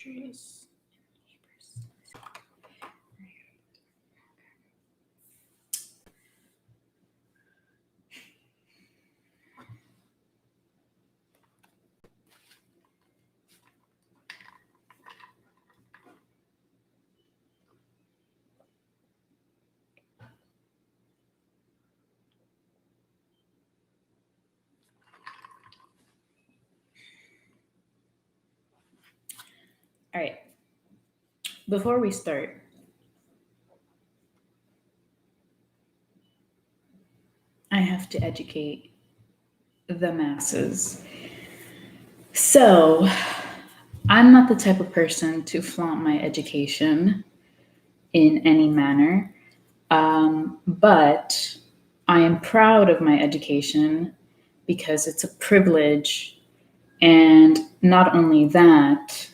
Trees. All right. Before we start, I have to educate the masses. So, I'm not the type of person to flaunt my education in any manner, but I am proud of my education because it's a privilege. And not only that,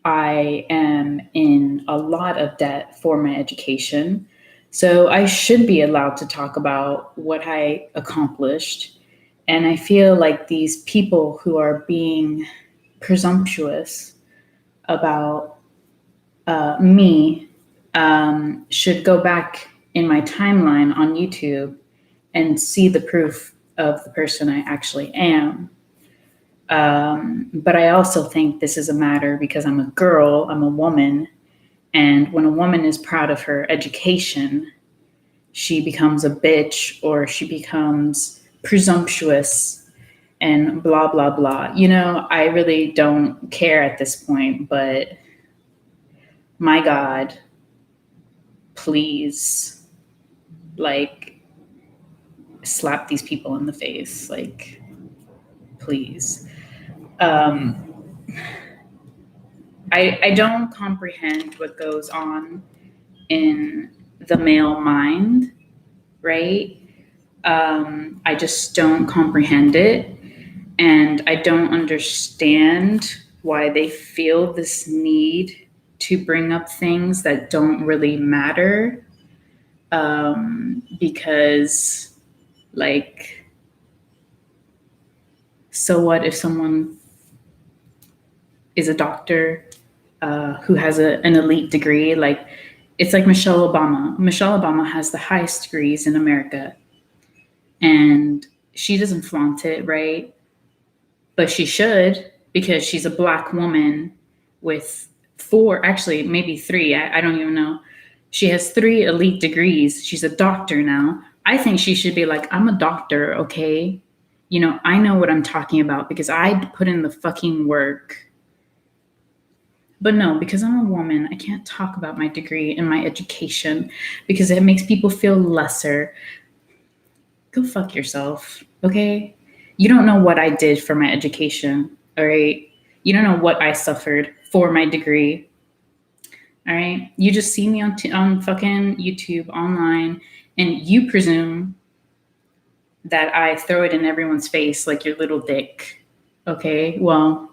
I am in a lot of debt for my education. So I should be allowed to talk about what I accomplished. And I feel like these people who are being presumptuous about me should go back in my timeline on YouTube and see the proof of the person I actually am. But I also think this is a matter because I'm a girl, I'm a woman, and when a woman is proud of her education, she becomes a bitch or she becomes presumptuous and blah, blah, blah. You know, I really don't care at this point, but my God, please, like, slap these people in the face. Like, please. I don't comprehend what goes on in the male mind, right? I just don't comprehend it. And I don't understand why they feel this need to bring up things that don't really matter. Because, like, so what if someone is a doctor who has an elite degree? Like, it's like Michelle Obama. Michelle Obama has the highest degrees in America. And she doesn't flaunt it, right? But she should, because she's a Black woman with 4, actually, maybe 3. I don't even know. She has 3 elite degrees. She's a doctor now. I think she should be like, I'm a doctor, okay? You know, I know what I'm talking about because I put in the fucking work. But no, because I'm a woman, I can't talk about my degree and my education because it makes people feel lesser. Go fuck yourself, okay? You don't know what I did for my education, all right? You don't know what I suffered for my degree, all right? You just see me on fucking YouTube online, and you presume that I throw it in everyone's face like your little dick, okay? Well,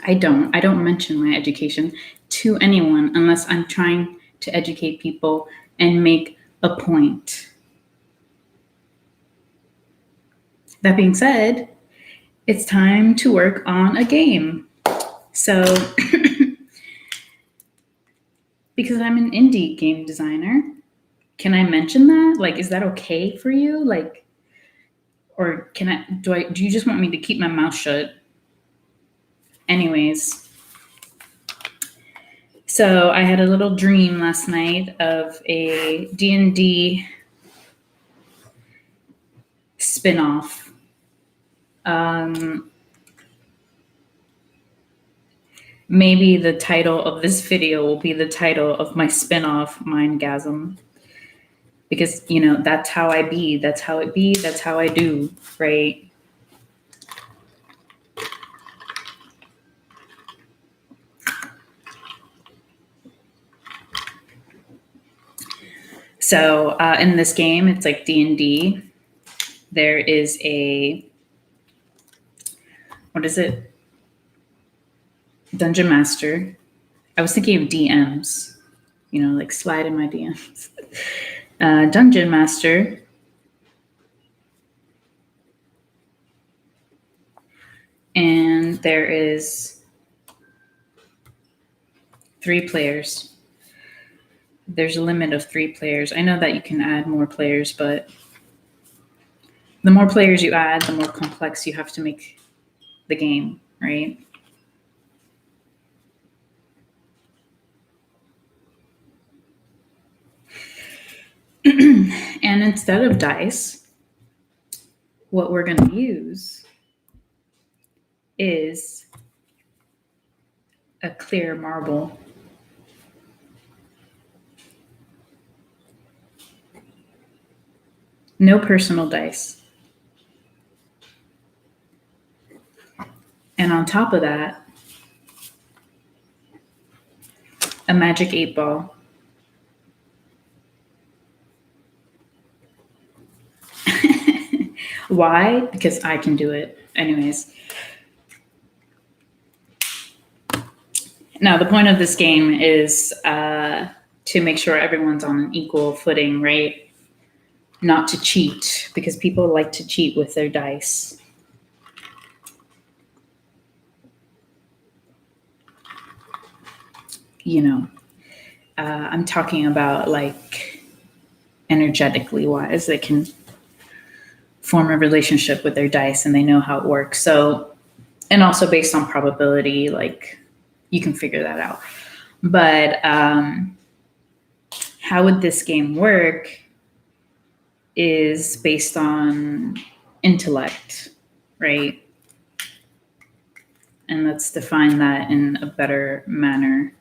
I don't. I don't mention my education to anyone unless I'm trying to educate people and make a point. That being said, it's time to work on a game. So, because I'm an indie game designer, can I mention that? Like, is that okay for you? Like, or do you just want me to keep my mouth shut? Anyways, so I had a little dream last night of a D&D spinoff. Maybe the title of this video will be the title of my spinoff, MindGasum. Because, you know, that's how I be, that's how it be, that's how I do, right? So in this game, it's like D&D. There is what is it? Dungeon Master. I was thinking of DMs, you know, like slide in my DMs. Dungeon Master. And there is 3 players. There's a limit of 3 players. I know that you can add more players, but the more players you add, the more complex you have to make the game, right? And instead of dice, what we're going to use is a clear marble. No personal dice. And on top of that, a magic 8-ball. Why? Because I can do it. Anyways. Now, the point of this game is to make sure everyone's on an equal footing, right? Not to cheat, because people like to cheat with their dice. You know, I'm talking about like energetically wise. They can form a relationship with their dice and they know how it works. So, and also based on probability, like you can figure that out. But how would this game work is based on intellect, right? And let's define that in a better manner.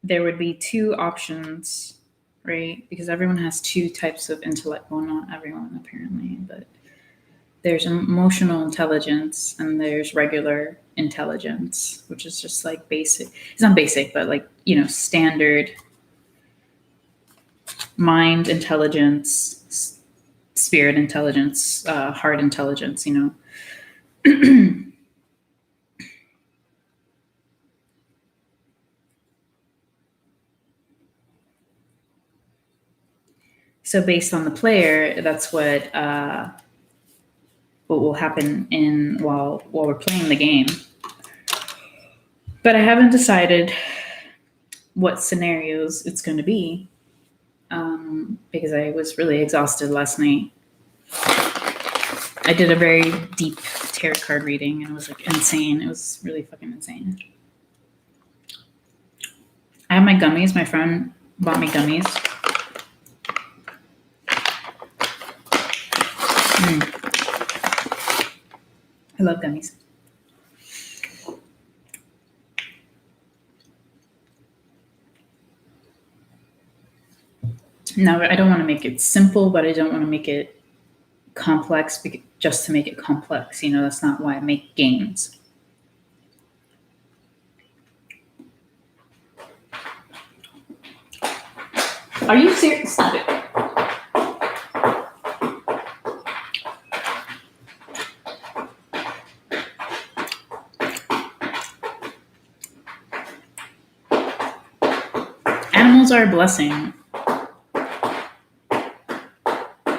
There would be 2 options, right? Because everyone has 2 types of intellect. Well, not everyone apparently, but there's emotional intelligence and there's regular intelligence, which is just like basic. It's not basic, but like, standard mind intelligence, spirit intelligence, heart intelligence, So based on the player, that's what will happen while we're playing the game. But I haven't decided what scenarios it's going to be because I was really exhausted last night. I did a very deep tarot card reading and it was like insane. It was really fucking insane. I have my gummies. My friend bought me gummies. I love gummies. Now, I don't want to make it simple, but I don't want to make it complex just to make it complex. That's not why I make games. Are you serious? Stop it. Animals are a blessing.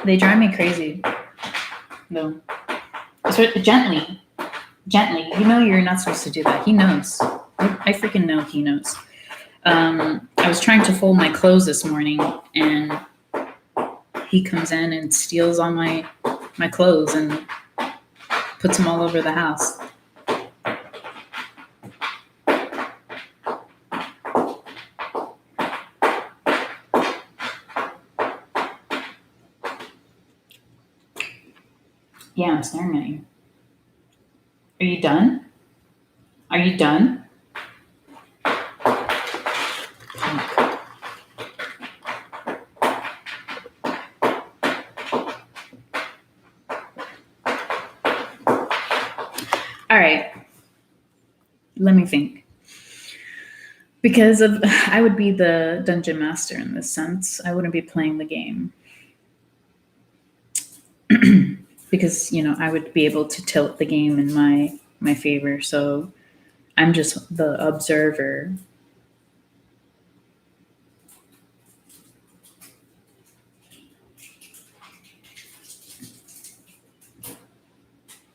They drive me crazy, though. Gently. You're not supposed to do that. He knows. I freaking know he knows. I was trying to fold my clothes this morning, and he comes in and steals all my clothes and puts them all over the house. Yeah, I'm staring at you. Are you done? Are you done? All right. Let me think. Because I would be the dungeon master in this sense. I wouldn't be playing the game. Because, I would be able to tilt the game in my favor. So I'm just the observer.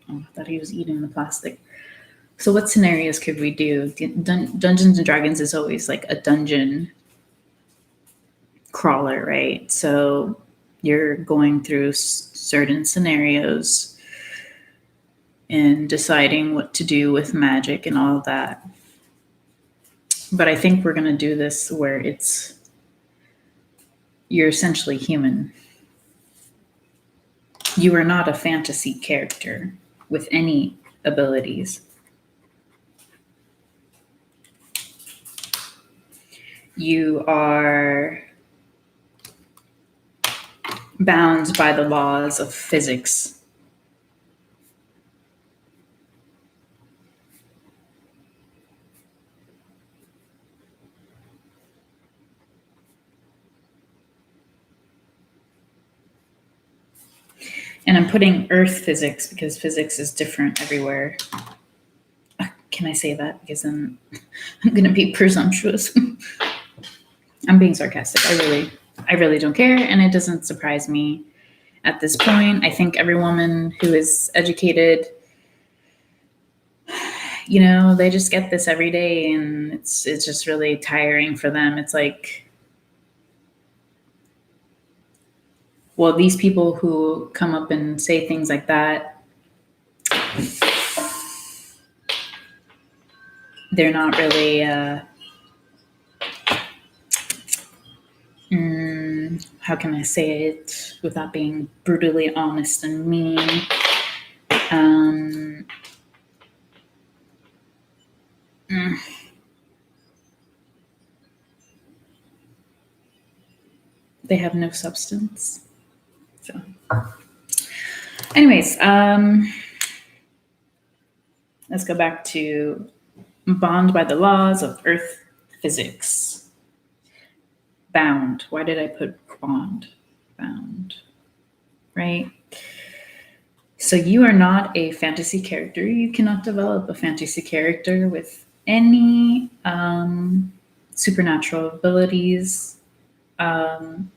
Oh, I thought he was eating the plastic. So what scenarios could we do? Dungeons and Dragons is always like a dungeon crawler, right? So you're going through certain scenarios and deciding what to do with magic and all of that. But I think we're going to do this where you're essentially human. You are not a fantasy character with any abilities. You are bound by the laws of physics. And I'm putting earth physics because physics is different everywhere. Can I say that? Because then I'm going to be presumptuous. I'm being sarcastic. I really don't care, and it doesn't surprise me at this point. I think every woman who is educated, they just get this every day, and it's just really tiring for them. It's like, well, these people who come up and say things like that, they're not really how can I say it without being brutally honest and mean? They have no substance. So, anyways, let's go back to bound by the laws of earth physics. Bound. Why did I put bond? Bound. Right? So you are not a fantasy character. You cannot develop a fantasy character with any supernatural abilities. And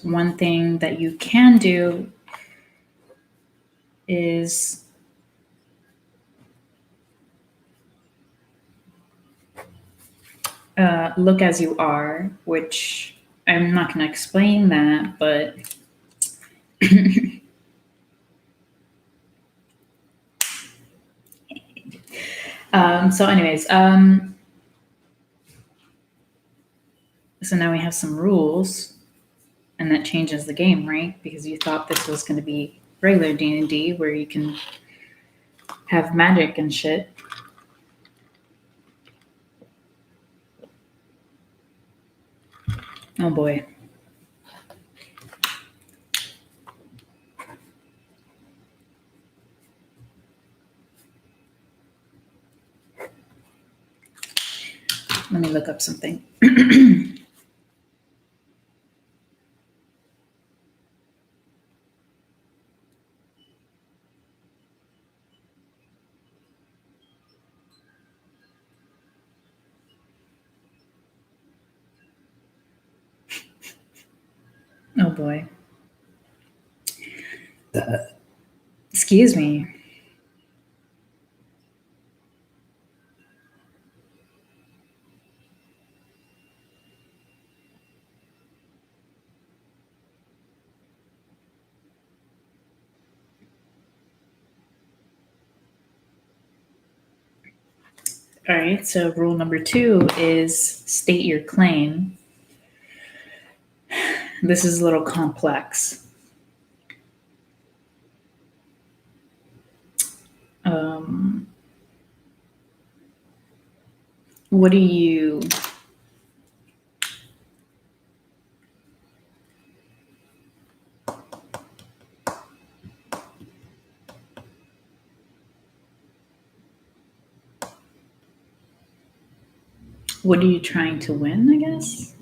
one thing that you can do is look as you are, which I'm not going to explain that, but so anyways, so now we have some rules, and that changes the game, right? Because you thought this was going to be regular D&D where you can have magic and shit. Oh boy. Let me look up something. Oh boy. Excuse me. All right, so rule number 2 is state your claim. This is a little complex. What do you trying to win, I guess?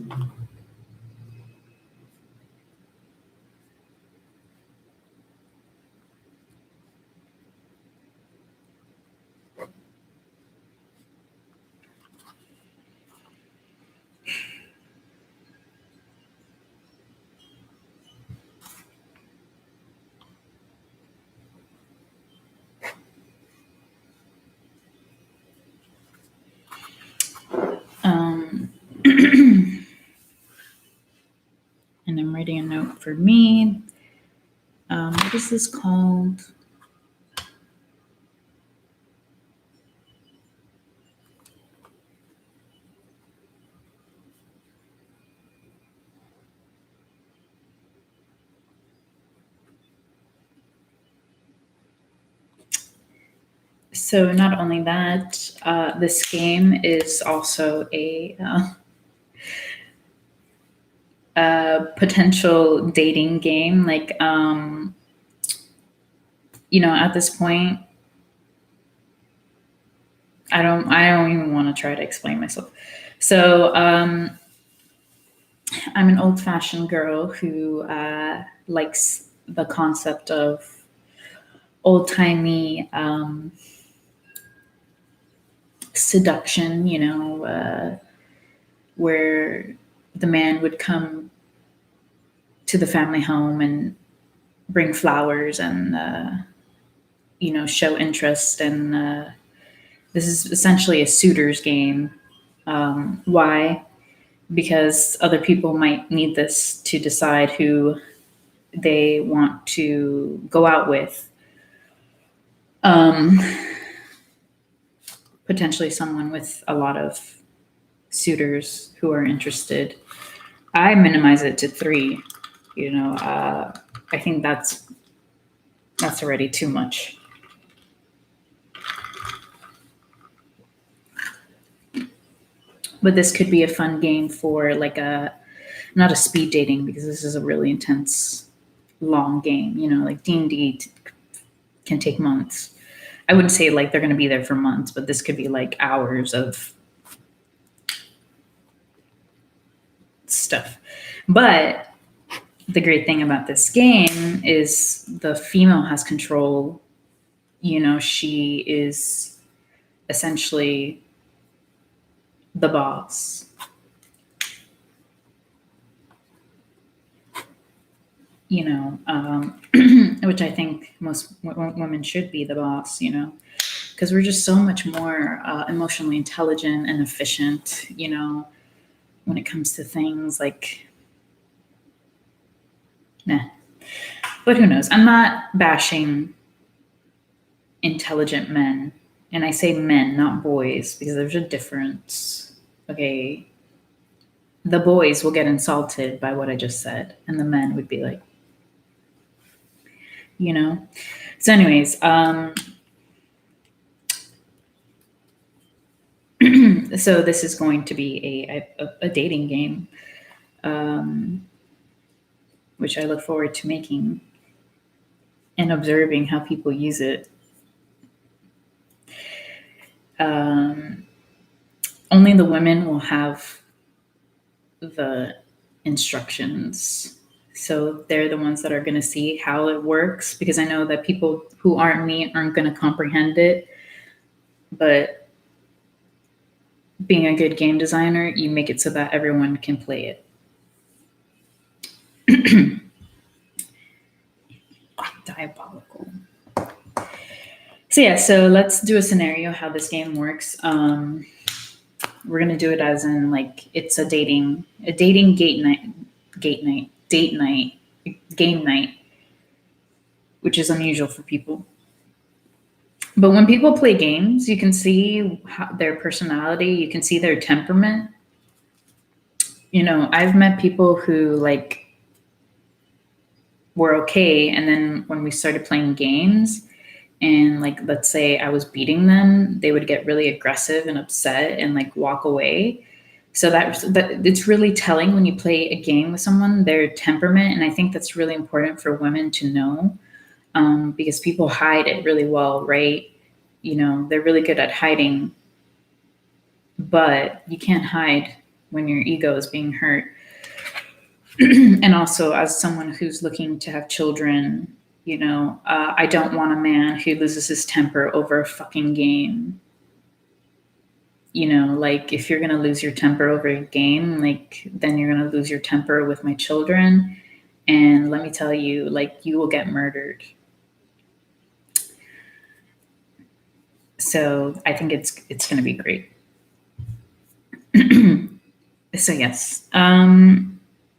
And I'm writing a note for me. What is this called? So not only that, this game is also a potential dating game. Like, at this point, I don't even want to try to explain myself. So, I'm an old-fashioned girl who likes the concept of old-timey seduction. Where the man would come to the family home and bring flowers and show interest, and this is essentially a suitor's game. Why? Because other people might need this to decide who they want to go out with. Potentially someone with a lot of suitors who are interested. I minimize it to 3. I think that's already too much. But this could be a fun game for like not a speed dating, because this is a really intense, long game. Like D&D can take months. I wouldn't say like they're going to be there for months, but this could be like hours of stuff. But the great thing about this game is the female has control. She is essentially the boss. Which I think most women should be the boss, because we're just so much more emotionally intelligent and efficient, when it comes to things like, but who knows? I'm not bashing intelligent men. And I say men, not boys, because there's a difference. Okay. The boys will get insulted by what I just said, and the men would be like, So anyways, so this is going to be a dating game, which I look forward to making and observing how people use it. Only the women will have the instructions. So they're the ones that are going to see how it works, because I know that people who aren't me aren't going to comprehend it. But being a good game designer, you make it so that everyone can play it. Diabolical. So let's do a scenario how this game works. We're going to do it as in like it's a dating game night, which is unusual for people. But when people play games, you can see their personality, you can see their temperament. I've met people who like were okay, and then when we started playing games, and like let's say I was beating them, they would get really aggressive and upset and like walk away. So that it's really telling when you play a game with someone, their temperament. And I think that's really important for women to know, because people hide it really well, right? They're really good at hiding, but you can't hide when your ego is being hurt. And also, as someone who's looking to have children, I don't want a man who loses his temper over a fucking game. Like if you're going to lose your temper over a game, like then you're going to lose your temper with my children. And let me tell you, like you will get murdered. So I think it's going to be great. So yes.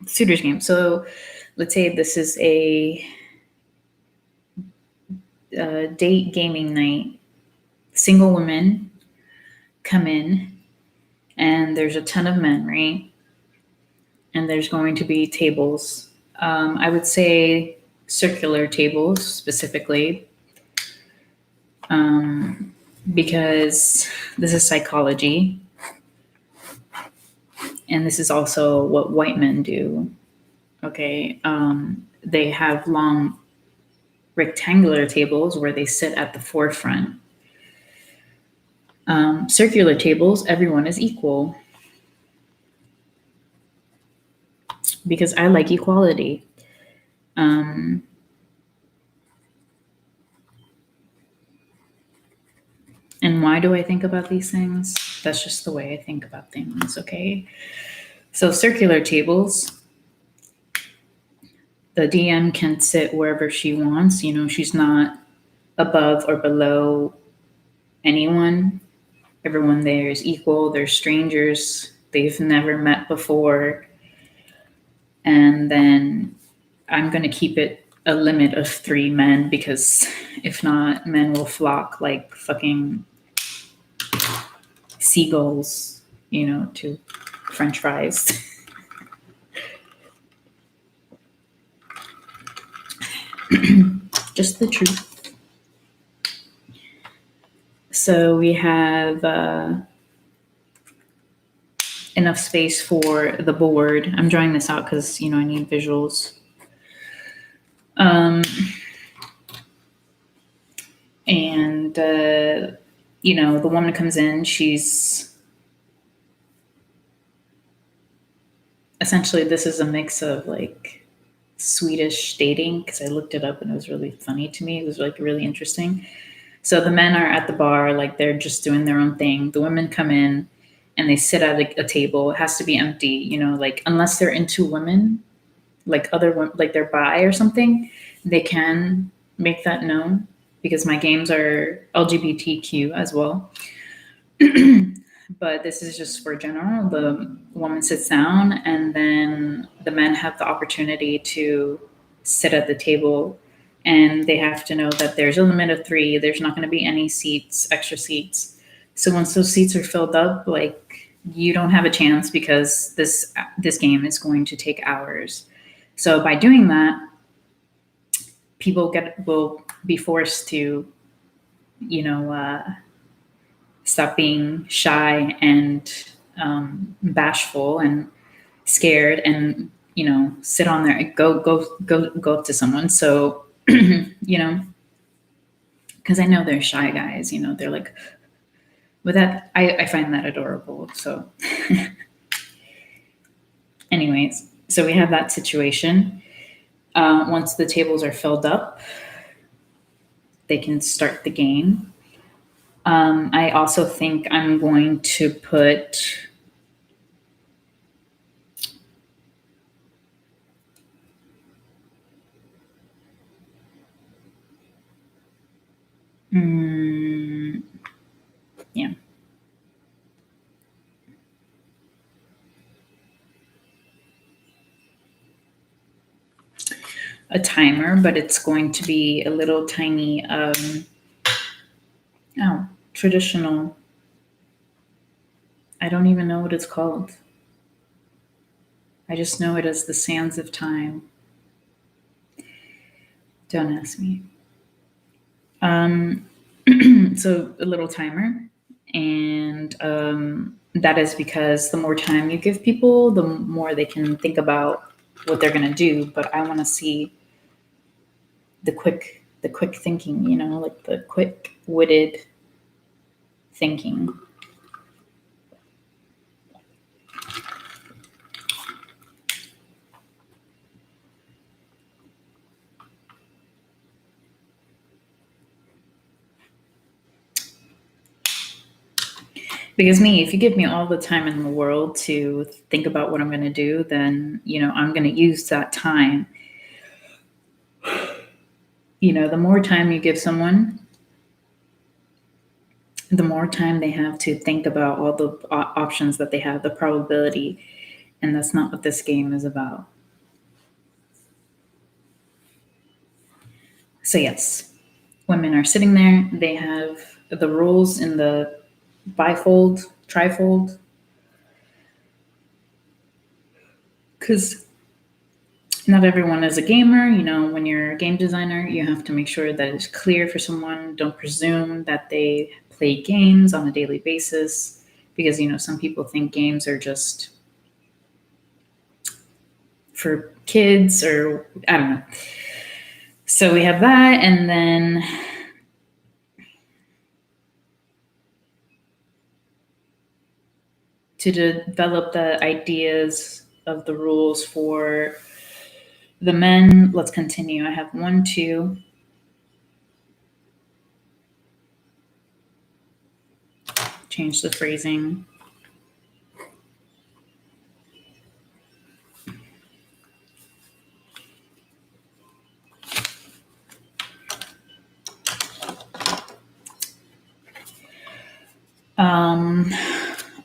suitors game. So let's say this is a date gaming night. Single women come in, and there's a ton of men, right? And there's going to be tables. I would say circular tables specifically, because this is psychology, and this is also what white men do. Okay, they have long rectangular tables where they sit at the forefront. Circular tables, everyone is equal because I like equality. And why do I think about these things? That's just the way I think about things, okay? So, circular tables, the DM can sit wherever she wants. You know, she's not above or below anyone. Everyone there is equal. They're strangers they've never met before. And then I'm going to keep it a limit of 3 men because if not, men will flock like fucking seagulls, you know, to French fries. Just the truth. So we have enough space for the board. I'm drawing this out because, you know, I need visuals. And, you know, the woman comes in, she's essentially, this is a mix of like Swedish dating because I looked it up and it was really funny to me. It was like really interesting. So the men are at the bar, like they're just doing their own thing. The women come in and they sit at a table. It has to be empty, you know, like unless they're into women, like other women, like they're bi or something, they can make that known because my games are LGBTQ as well. But this is just for general. The woman sits down, and then the men have the opportunity to sit at the table, and they have to know that there's a limit of 3. There's not going to be any seats, extra seats. So once those seats are filled up, like you don't have a chance because this game is going to take hours. So by doing that, people will be forced to, you know, stop being shy and bashful and scared, and you know, sit on there, go up to someone. So you know, because I know they're shy guys. You know, they're like, with that, I find that adorable. So, anyways, so we have that situation. Once the tables are filled up, they can start the game. I also think I'm going to put yeah. A timer, but it's going to be a little tiny traditional. I don't even know what it's called. I just know it as the sands of time. Don't ask me. So a little timer, and that is because the more time you give people, the more they can think about what they're gonna do. But I want to see the quick thinking, you know, like the quick-witted thinking. Because me, if you give me all the time in the world to think about what I'm going to do, then, you know, I'm going to use that time. You know, the more time you give someone, the more time they have to think about all the options that they have, the probability. And that's not what this game is about. So yes, women are sitting there. They have the rules in the bifold, trifold, because not everyone is a gamer. You know, when you're a game designer, you have to make sure that it's clear for someone. Don't presume that they play games on a daily basis, because, you know, some people think games are just for kids, or I don't know. So we have that, and then to develop the ideas of the rules for the men. Let's continue. I have 1, 2. Change the phrasing.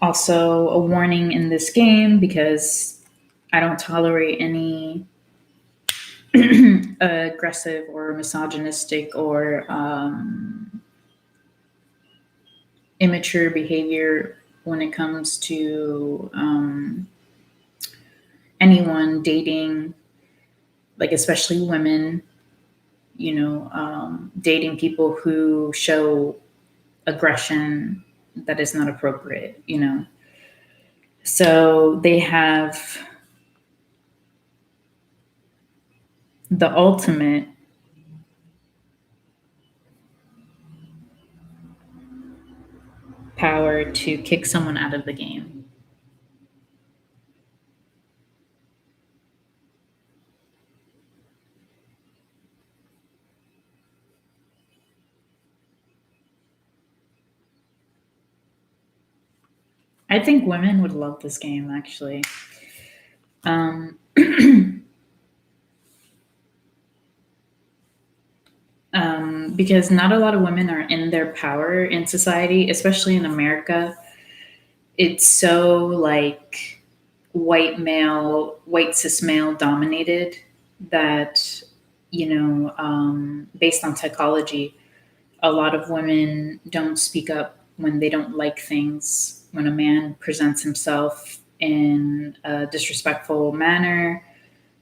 Also, a warning in this game, because I don't tolerate any aggressive or misogynistic or immature behavior when it comes to anyone dating, like especially women, you know, dating people who show aggression that is not appropriate, you know. So they have the ultimate power to kick someone out of the game. I think women would love this game, actually. Because not a lot of women are in their power in society, especially in America. It's so like white cis male dominated that, you know, based on psychology, a lot of women don't speak up when they don't like things. When a man presents himself in a disrespectful manner,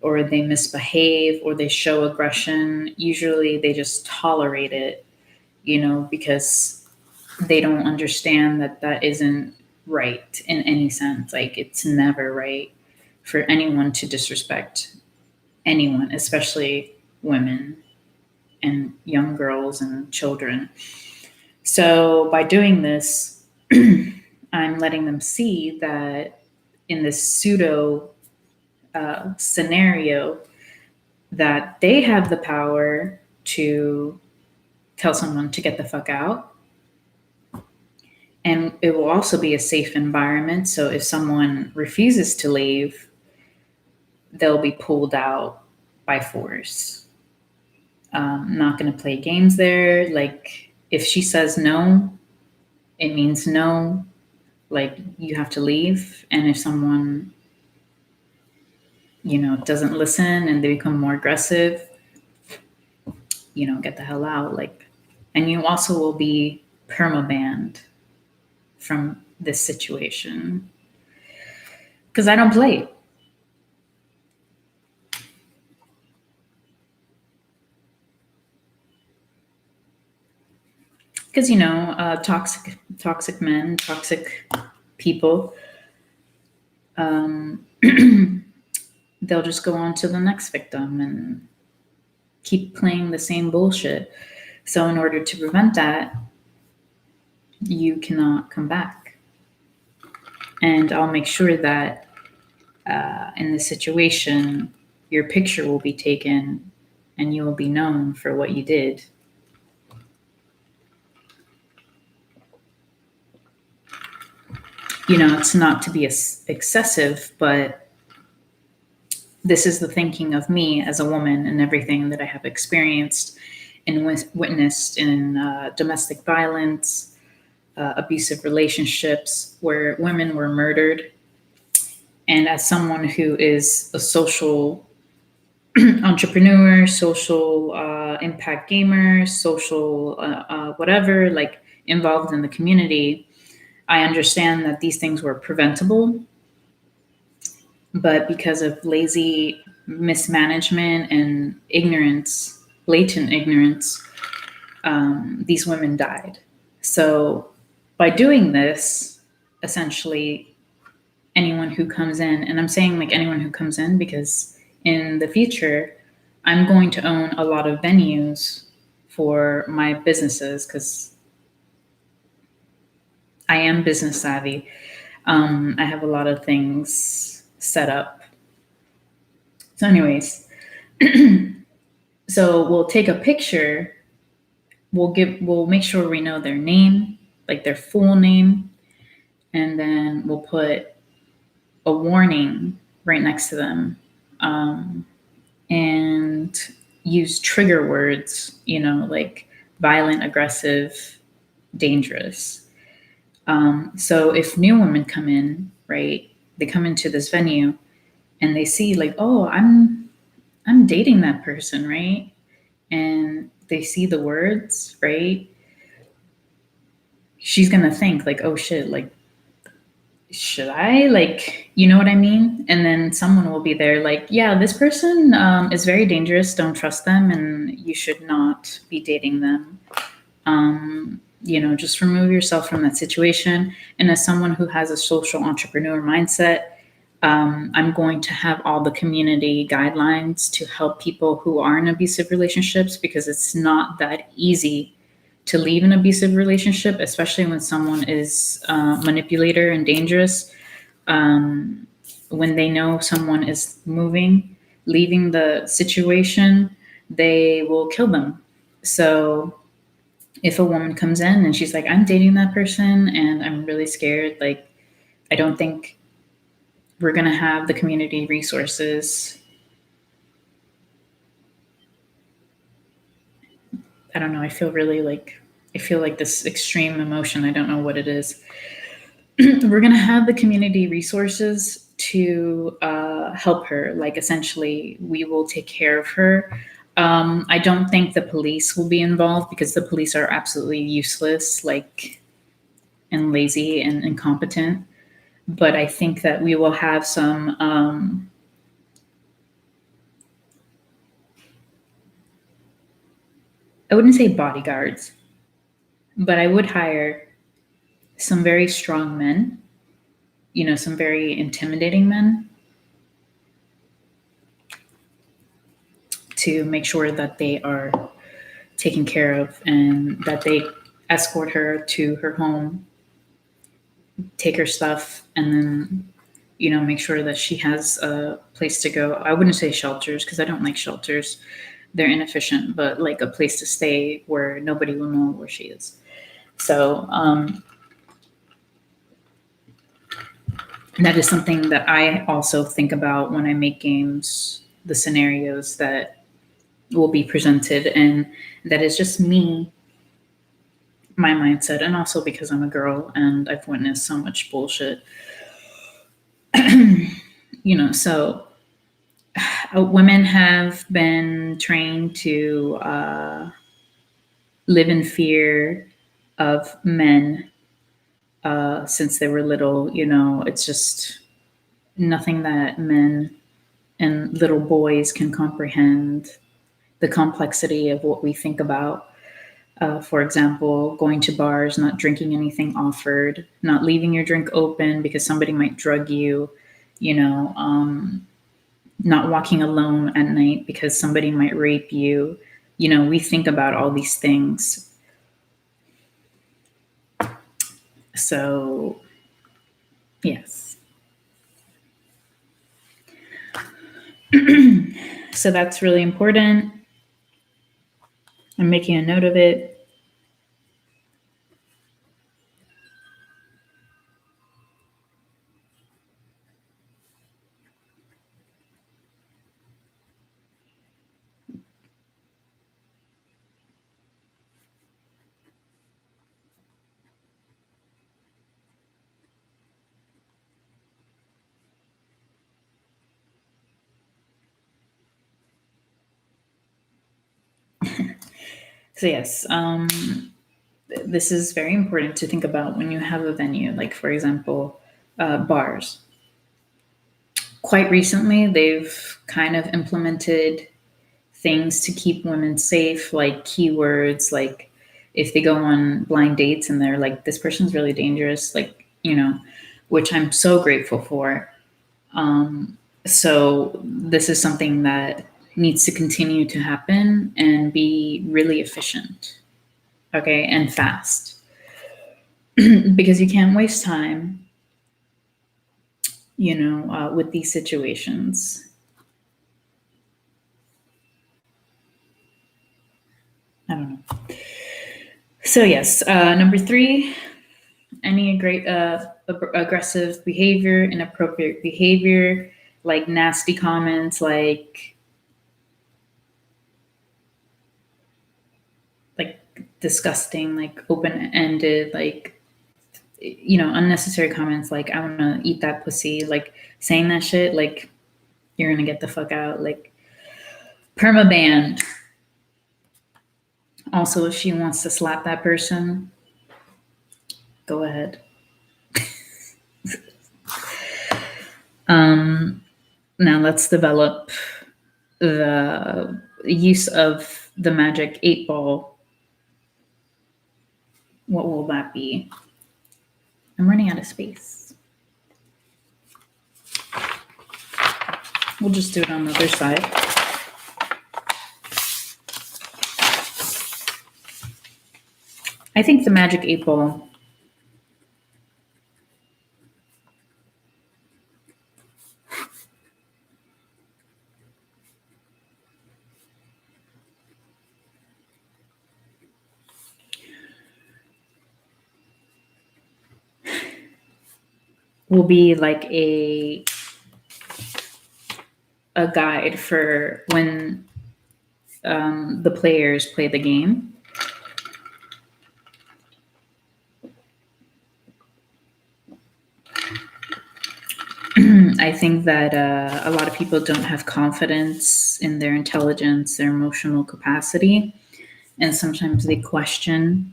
or they misbehave, or they show aggression, usually they just tolerate it, you know, because they don't understand that that isn't right in any sense. Like, it's never right for anyone to disrespect anyone, especially women and young girls and children. So by doing this, I'm letting them see that in this pseudo scenario, that they have the power to tell someone to get the fuck out. And it will also be a safe environment. So if someone refuses to leave, they'll be pulled out by force. Not going to play games there. Like, if she says no, it means no. Like, you have to leave. And if someone, you know, doesn't listen and they become more aggressive, you know, get the hell out. Like, and you also will be perma-banned from this situation, because I don't play. Because, you know, toxic men, toxic people, they'll just go on to the next victim and keep playing the same bullshit. So in order to prevent that, you cannot come back. And I'll make sure that in this situation, your picture will be taken and you will be known for what you did. You know, it's not to be excessive, but this is the thinking of me as a woman and everything that I have experienced and witnessed in domestic violence, abusive relationships where women were murdered. And as someone who is a social entrepreneur, social impact gamer, social whatever, like involved in the community, I understand that these things were preventable, but because of lazy mismanagement and ignorance, blatant ignorance, these women died. So by doing this, essentially, anyone who comes in, and I'm saying like anyone who comes in because in the future, I'm going to own a lot of venues for my businesses because I am business savvy. I have a lot of things set up. So, anyways, so we'll take a picture. We'll make sure we know their name, like their full name, and then we'll put a warning right next to them, and use trigger words, like violent, aggressive, dangerous. So if new women come in, right, they come into this venue and they see like, oh, I'm dating that person, right? And they see the words, right? She's gonna think like, oh shit, like, should I, like, you know what I mean? And then someone will be there like, yeah, this person is very dangerous. Don't trust them, and you should not be dating them. Just remove yourself from that situation. And as someone who has a social entrepreneur mindset, I'm going to have all the community guidelines to help people who are in abusive relationships, because it's not that easy to leave an abusive relationship, especially when someone is a manipulator and dangerous. When they know someone is leaving the situation, they will kill them. So if a woman comes in and she's like, I'm dating that person and I'm really scared, like, I don't think we're going to have the community resources. I don't know. I feel like this extreme emotion. I don't know what it is. We're going to have the community resources to help her. Like, essentially, we will take care of her. I don't think the police will be involved because the police are absolutely useless, like, and lazy and incompetent. But I think that we will have some I wouldn't say bodyguards, but I would hire some very strong men, some very intimidating men, to make sure that they are taken care of and that they escort her to her home, take her stuff, and then, make sure that she has a place to go. I wouldn't say shelters because I don't like shelters. They're inefficient, but like a place to stay where nobody will know where she is. So that is something that I also think about when I make games, the scenarios that will be presented. And that is just me, my mindset, and also because I'm a girl and I've witnessed so much bullshit. So women have been trained to live in fear of men since they were little. It's just nothing that men and little boys can comprehend the complexity of what we think about. For example, going to bars, not drinking anything offered, not leaving your drink open because somebody might drug you, not walking alone at night because somebody might rape you. We think about all these things. So, yes. So that's really important. I'm making a note of it. So yes, this is very important to think about when you have a venue, like for example, bars. Quite recently, they've kind of implemented things to keep women safe, like keywords, like if they go on blind dates and they're like, this person's really dangerous, like, which I'm so grateful for. So this is something that needs to continue to happen and be really efficient, okay, and fast. Because you can't waste time, with these situations. I don't know. So yes, number 3, any great aggressive behavior, inappropriate behavior, like nasty comments, like disgusting, like open-ended, like unnecessary comments, like I want to eat that pussy, like saying that shit, like you're gonna get the fuck out, like permabanned. Also, if she wants to slap that person, go ahead. Now let's develop the use of the magic 8-ball. What will that be? I'm running out of space. We'll just do it on the other side. I think the magic 8-ball will be like a guide for when the players play the game. I think that a lot of people don't have confidence in their intelligence, their emotional capacity, and sometimes they question,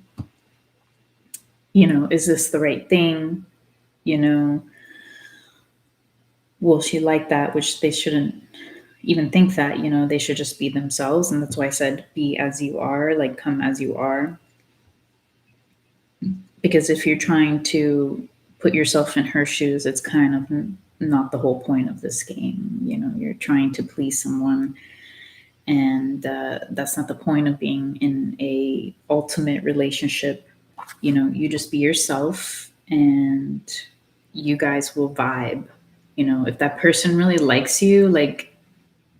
is this the right thing? Will she like that? Which they shouldn't even think that, they should just be themselves. And that's why I said, be as you are, like come as you are. Because if you're trying to put yourself in her shoes, it's kind of not the whole point of this game. You're trying to please someone, and that's not the point of being in a ultimate relationship. You just be yourself, and you guys will vibe. If that person really likes you, like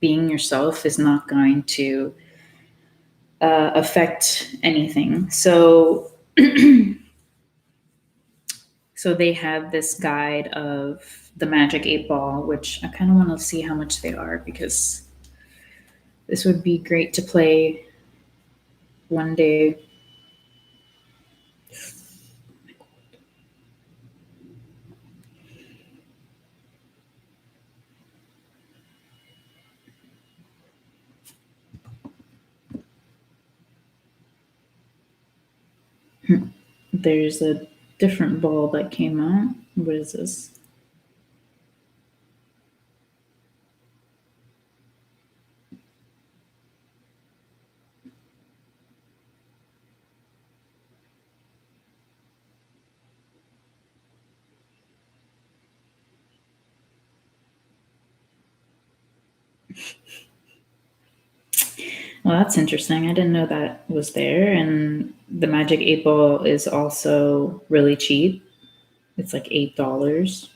being yourself is not going to affect anything. So so they have this guide of the magic 8-ball, which I kind of want to see how much they are, because this would be great to play one day. There's a different ball that came out. What is this? Well, that's interesting. I didn't know that was there. And the magic 8-ball is also really cheap. It's like $8.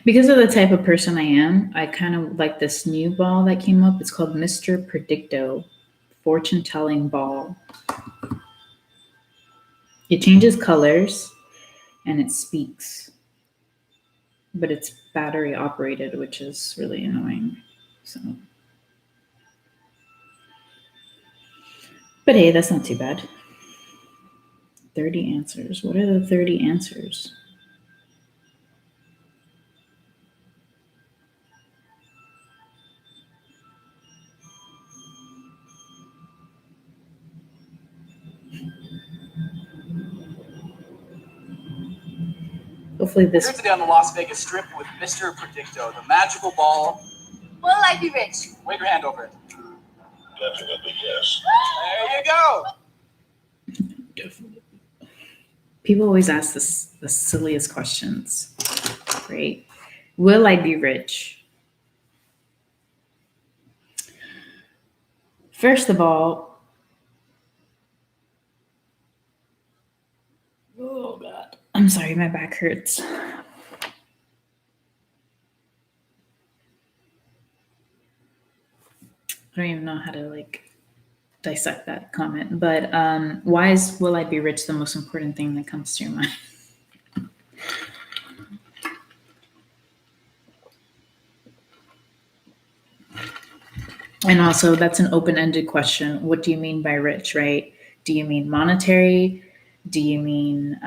Because of the type of person I am, I kind of like this new ball that came up. It's called Mr. Predicto, fortune telling ball. It changes colors and it speaks, but it's battery operated, which is really annoying. So, but hey, that's not too bad. 30 answers. What are the 30 answers? Hopefully this. Here today on the Las Vegas Strip with Mr. Predicto, the magical ball. Will I be rich? Wave your hand over it. Definitely yes. There you go. Definitely. People always ask the silliest questions, right? Will I be rich? First of all, oh God, I'm sorry, my back hurts. I don't even know how to dissect that comment, but why is will I be rich the most important thing that comes to your mind? And also, that's an open-ended question. What do you mean by rich, right? Do you mean monetary? Do you mean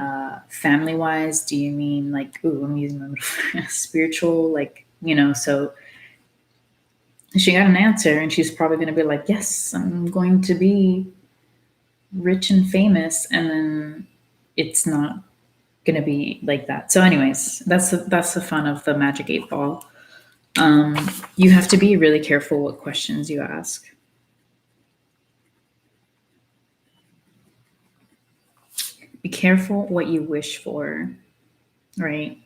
family-wise? Do you mean I'm using my middle spiritual? So she got an answer, and she's probably going to be like, yes, I'm going to be rich and famous. And then it's not going to be like that. So anyways, that's the fun of the Magic 8 Ball. You have to be really careful what questions you ask. Be careful what you wish for, right?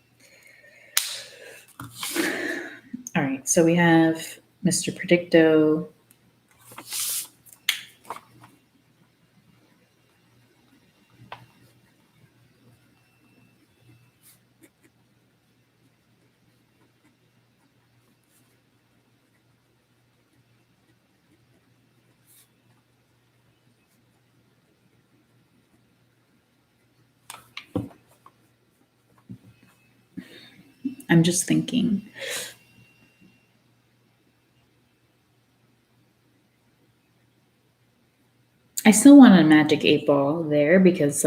All right, so we have Mr. Predicto. I'm just thinking. I still want a Magic 8 Ball there because,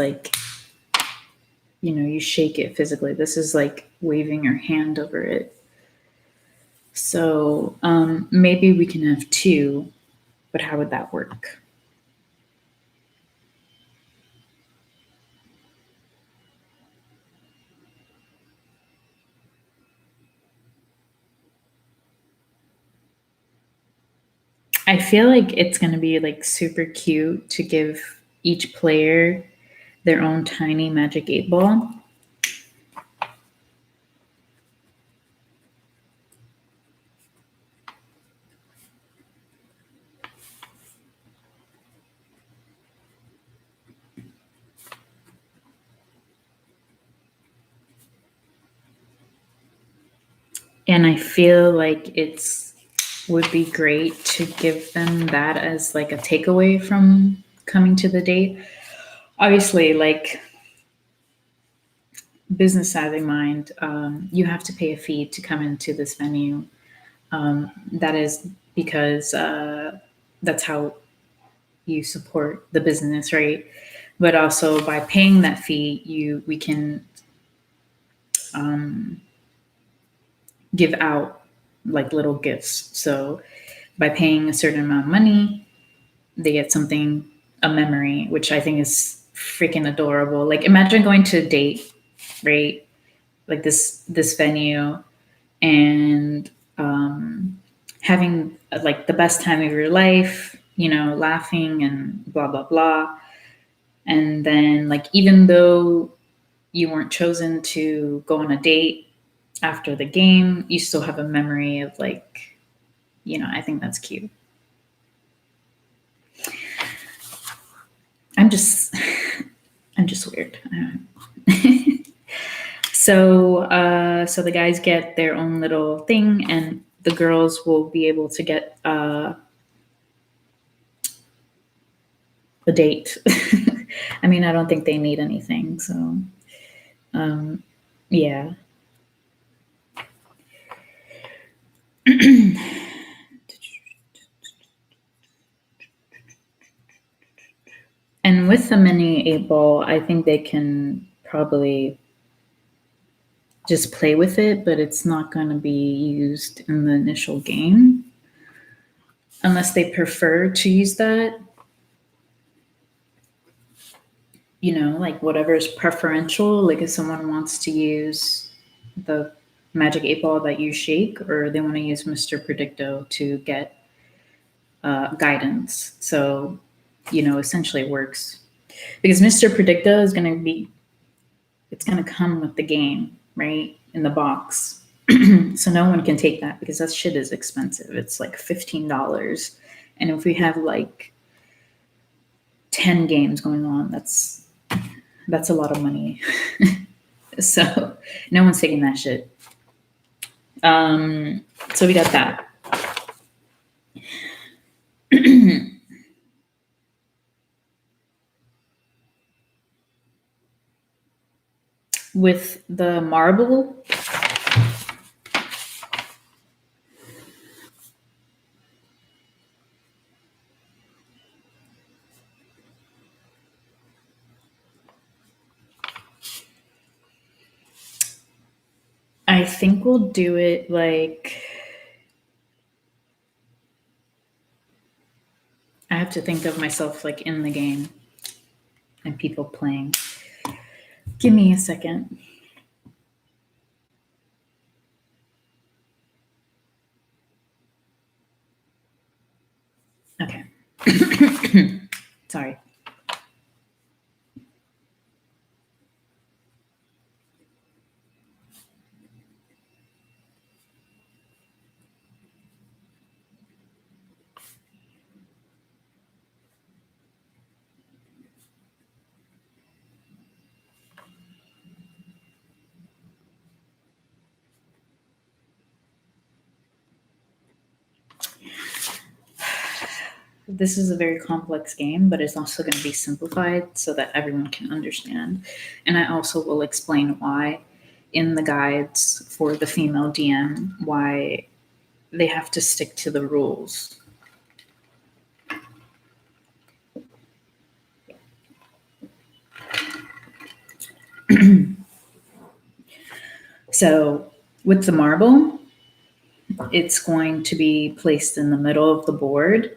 you shake it physically. This is like waving your hand over it. So maybe we can have two, but how would that work? I feel like it's going to be super cute to give each player their own tiny Magic 8 Ball. And I feel like would be great to give them that as a takeaway from coming to the date. Obviously, business savvy mind, you have to pay a fee to come into this venue. That is because that's how you support the business, right? But also by paying that fee, we can give out little gifts. So by paying a certain amount of money, they get something, a memory, which I think is freaking adorable. Imagine going to a date, right? This venue, and having the best time of your life, laughing and blah blah blah. And then even though you weren't chosen to go on a date after the game, you still have a memory of I think that's cute. I'm just weird. So the guys get their own little thing, and the girls will be able to get a date. I mean, I don't think they need anything. So, yeah. And with the mini 8 Ball, I think they can probably just play with it, but it's not going to be used in the initial game unless they prefer to use that. like whatever's preferential. Like if someone wants to use the magic 8-ball that you shake, or they want to use Mr. Predicto to get guidance. So, essentially it works because Mr. Predicto is going to be, it's going to come with the game, right? In the box. So no one can take that because that shit is expensive. It's like $15. And if we have like 10 games going on, that's a lot of money. So no one's taking that shit. So we got that. With the marble, I think we'll do it like, I have to think of myself like in the game and people playing. Give me a second. Okay. Sorry. This is a very complex game, but it's also going to be simplified so that everyone can understand. And I also will explain why in the guides for the female DM, why they have to stick to the rules. So with the marble, it's going to be placed in the middle of the board.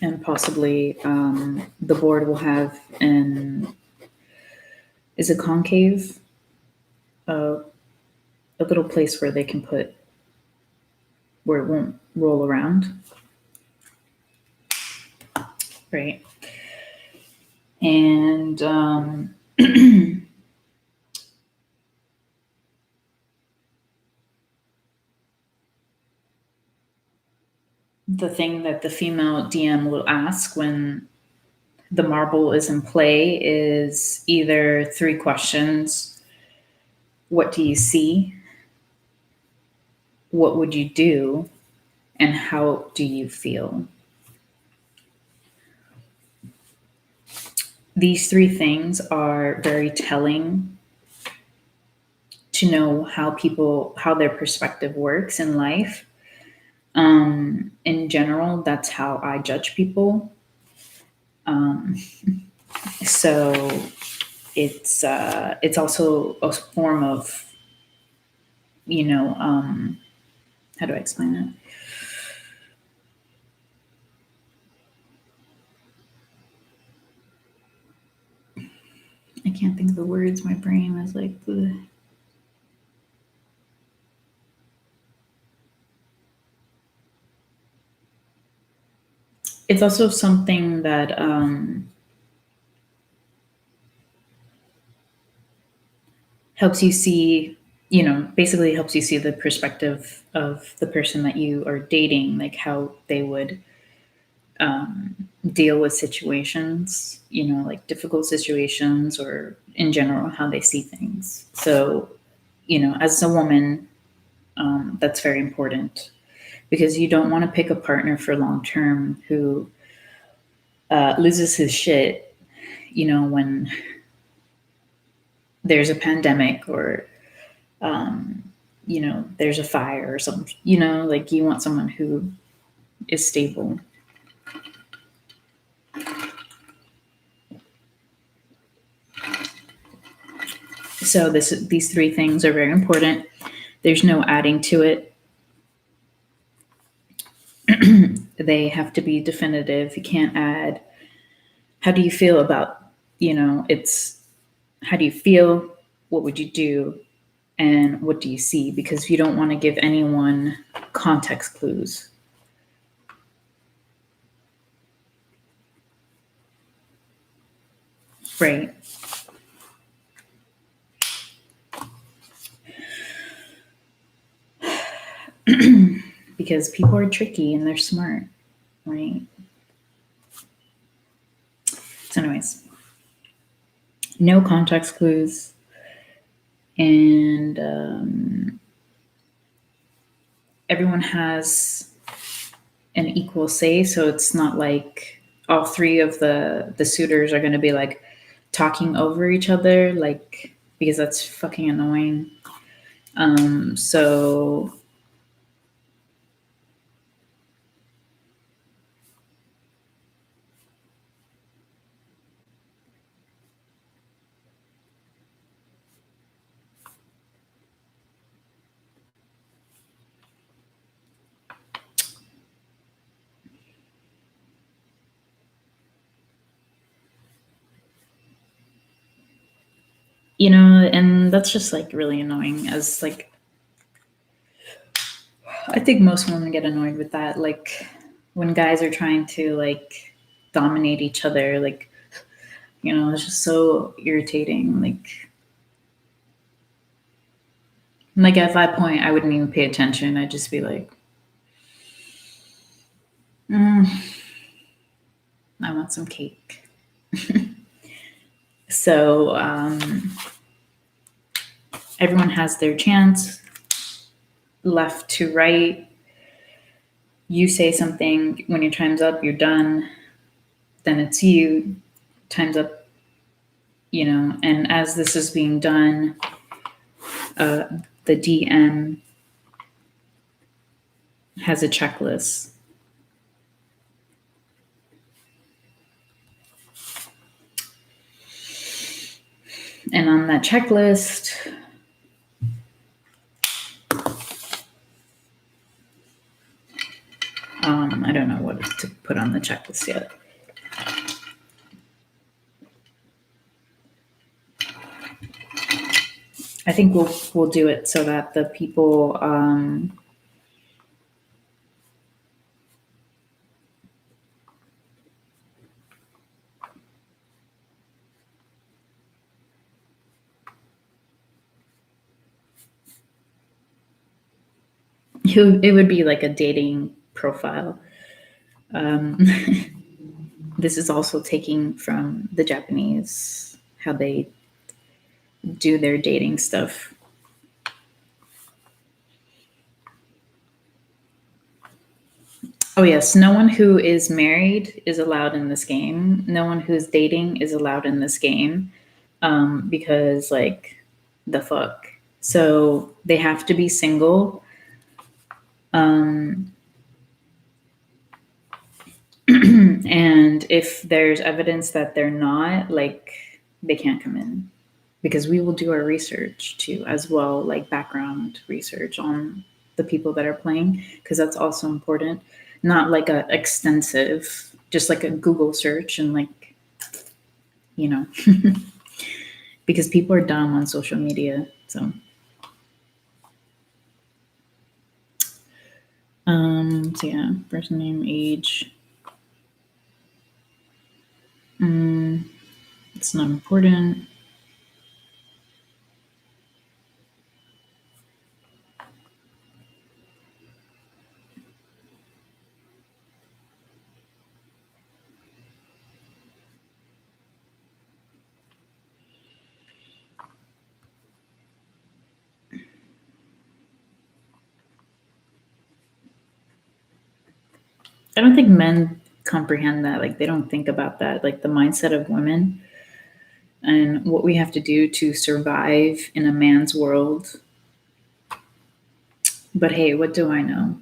And possibly the board will have is a concave, a little place where they can put, where it won't roll around. Right. And the thing that the female DM will ask when the marble is in play is either 3 questions. What do you see? What would you do? And how do you feel? These 3 things are very telling to know how their perspective works in life. In general, that's how I judge people. So it's also a form of, how do I explain it? I can't think of the words. My brain is like, ugh. It's also something that helps you see, basically helps you see the perspective of the person that you are dating, like how they would deal with situations, like difficult situations, or in general, how they see things. So, as a woman, that's very important because you don't want to pick a partner for long term who loses his shit, when there's a pandemic or, there's a fire or something, like you want someone who is stable. So these 3 things are very important. There's no adding to it. They have to be definitive. You can't add, how do you feel about it's how do you feel? What would you do? And what do you see? Because you don't want to give anyone context clues. Right. Because people are tricky and they're smart, right? So, anyways, no context clues. And everyone has an equal say. So it's not like all three of the suitors are going to be like talking over each other, like, because that's fucking annoying. So and that's just like really annoying. As like, I think most women get annoyed with that, like when guys are trying to like dominate each other, like, it's just so irritating. Like at that point I wouldn't even pay attention. I'd just be like, I want some cake. So everyone has their chance, left to right. You say something, when your time's up, you're done. Then it's you, time's up, and as this is being done, the DM has a checklist. And on that checklist, I don't know what to put on the checklist yet. I think we'll do it so that the people it would be like a dating profile. This is also taking from the Japanese, how they do their dating stuff. Oh yes, no one who is married is allowed in this game. No one who's dating is allowed in this game, because like the fuck. So they have to be single. And if there's evidence that they're not, like, they can't come in, because we will do our research too, as well, like background research on the people that are playing, because that's also important. Not like a extensive, just like a Google search and like, because people are dumb on social media. So yeah, first name, age. It's not important. I don't think men comprehend that. Like, they don't think about that, like the mindset of women and what we have to do to survive in a man's world. But hey, what do I know?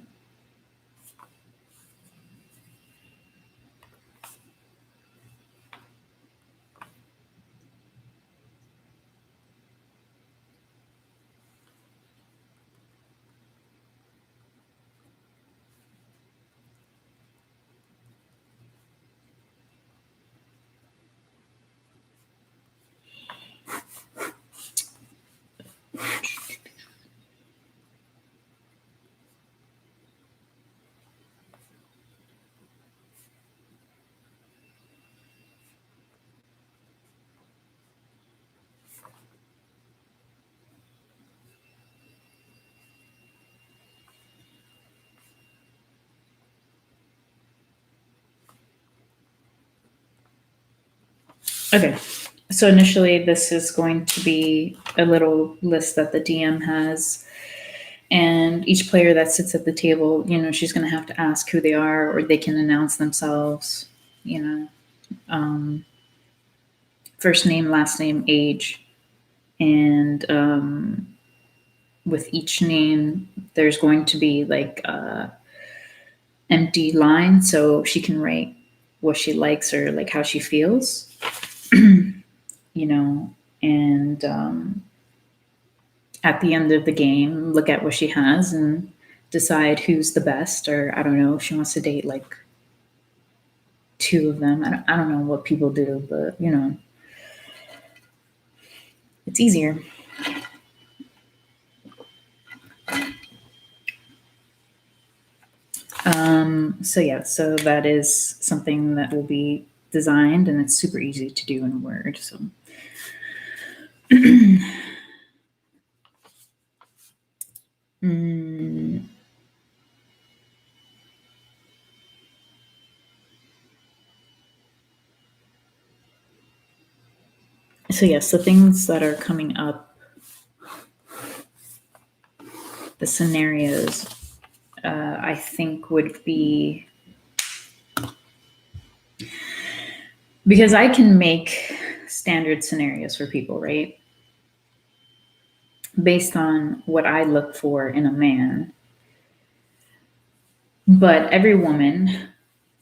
Okay. So initially, this is going to be a little list that the DM has. And each player that sits at the table, she's going to have to ask who they are, or they can announce themselves, first name, last name, age. And with each name, there's going to be like empty line, so she can write what she likes or like how she feels, and at the end of the game, look at what she has and decide who's the best, or I don't know if she wants to date like two of them. I don't know what people do, but it's easier. So that is something that will be designed, and it's super easy to do in Word. So So yes, the things that are coming up, the scenarios, I think would be, because I can make standard scenarios for people, right? Based on what I look for in a man. But every woman,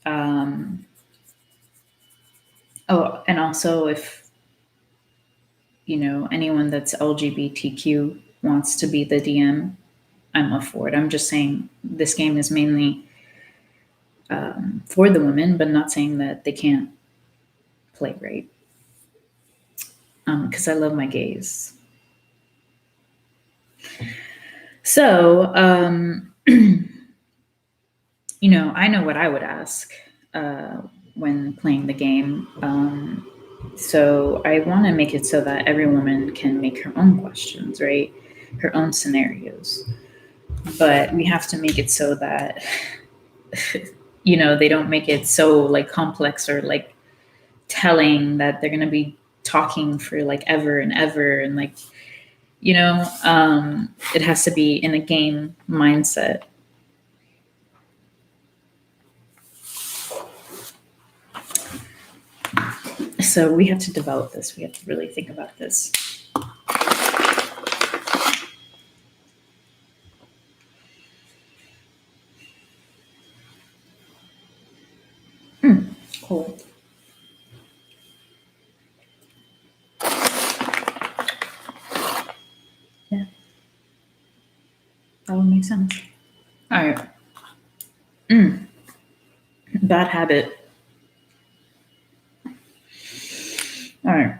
and also if, anyone that's LGBTQ wants to be the DM, I'm up for it. I'm just saying this game is mainly for the women, but not saying that they can't play, right? Because I love my gays. So, I know what I would ask when playing the game. So I want to make it so that every woman can make her own questions, right? Her own scenarios. But we have to make it so that, they don't make it so like complex or like telling that they're going to be talking for like ever and ever. And like, it has to be in a game mindset. So we have to develop this. We have to really think about this. Cool. Yeah. That would make sense. All right. Bad habit. All right.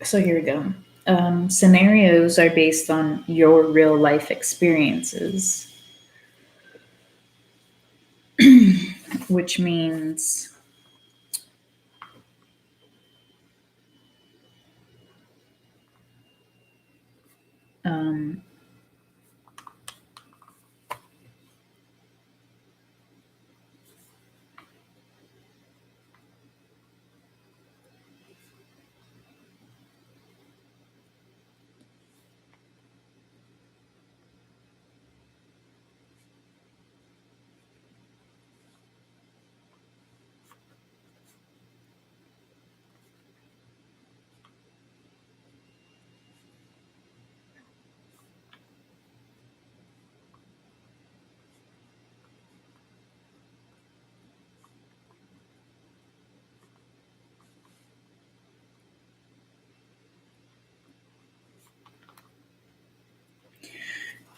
So here we go. Scenarios are based on your real life experiences, which means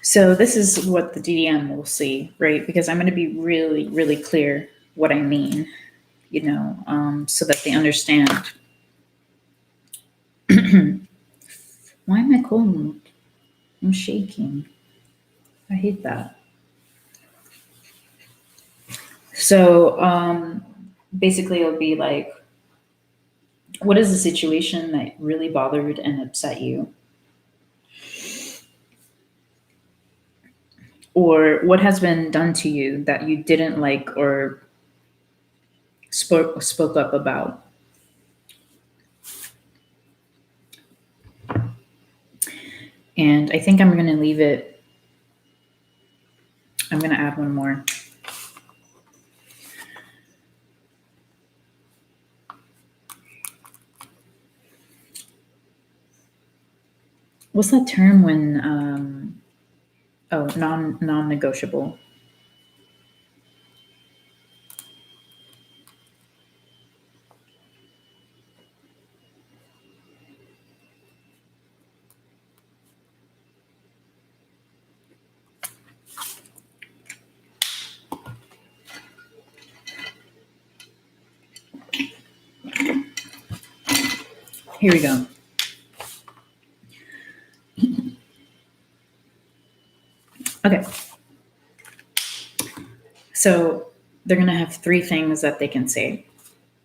so this is what the DDM will see, right? Because I'm going to be really, really clear what I mean, so that they understand. Why am I cold? I'm shaking. I hate that. So basically, it'll be like, what is the situation that really bothered and upset you? Or what has been done to you that you didn't like or spoke up about? And I think I'm going to leave it. I'm going to add one more. What's that term when non-negotiable? Here we go. Okay. So they're going to have three things that they can say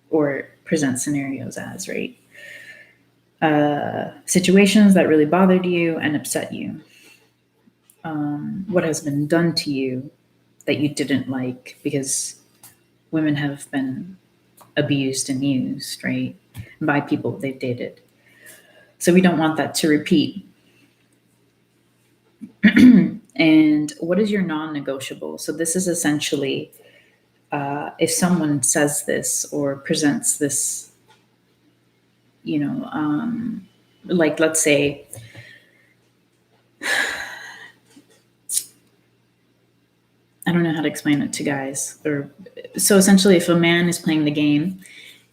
or present scenarios as, right? Situations that really bothered you and upset you. What has been done to you that you didn't like, because women have been abused and used, right? By people they've dated. So we don't want that to repeat. And what is your non-negotiable? So this is essentially if someone says this or presents this, like let's say, I don't know how to explain it to guys. Or so essentially, if a man is playing the game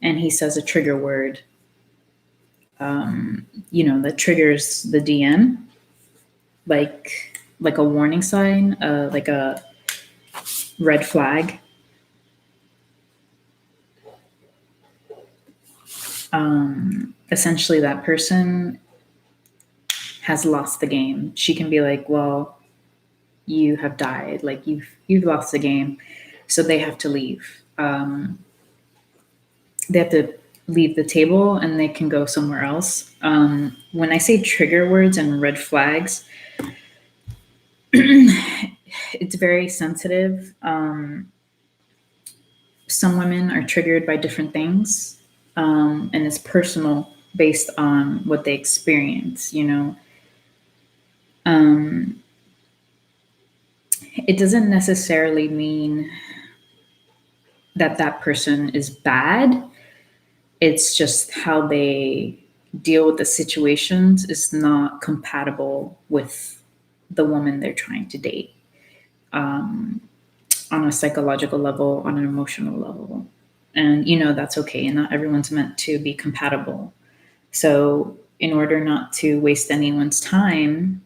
and he says a trigger word, that triggers the DM, like a warning sign, like a red flag. Essentially, that person has lost the game. She can be like, "Well, you have died. Like you've lost the game," so they have to leave. They have to leave the table and they can go somewhere else. When I say trigger words and red flags, it's very sensitive. Some women are triggered by different things, and it's personal based on what they experience, it doesn't necessarily mean that that person is bad. It's just how they deal with the situations is not compatible with the woman they're trying to date, on a psychological level, on an emotional level. And, that's okay. And not everyone's meant to be compatible. So, in order not to waste anyone's time,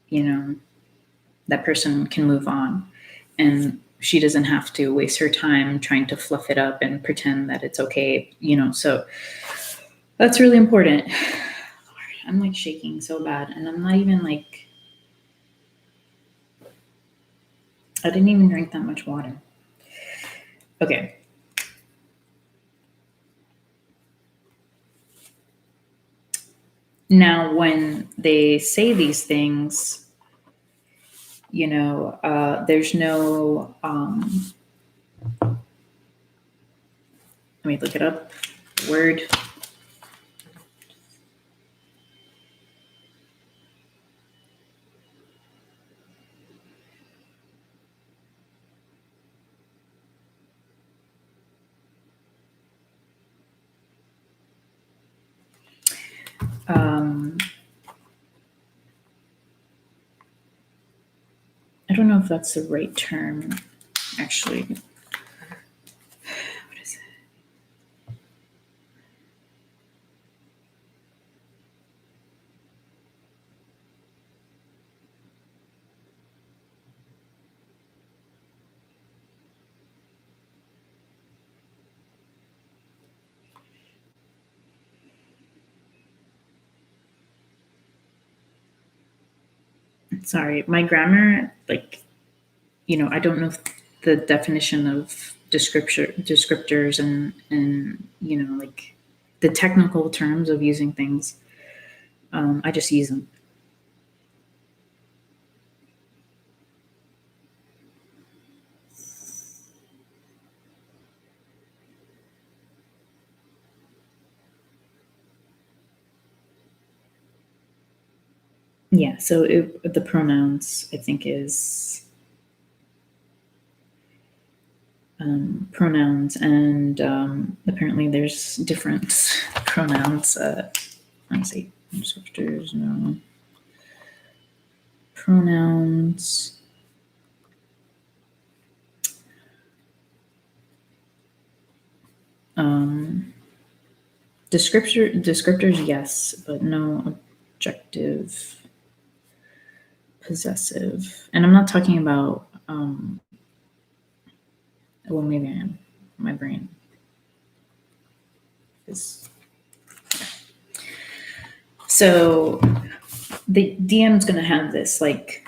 that person can move on. And she doesn't have to waste her time trying to fluff it up and pretend that it's okay, So that's really important. I'm like shaking so bad. And I'm not even like, I didn't even drink that much water. Okay. Now, when they say these things, there's no, let me look it up. Word. I don't know if that's the right term, actually. What is it? Sorry, my grammar, like, I don't know the definition of descriptors and like the technical terms of using things. I just use them. Yeah, so the pronouns, I think, is pronouns, and apparently there's different pronouns. Let me see. Descriptors, no. Pronouns. Descriptors, yes, but no objective possessive. And I'm not talking about, well, maybe I am. My brain is. So the DM's going to have this, like,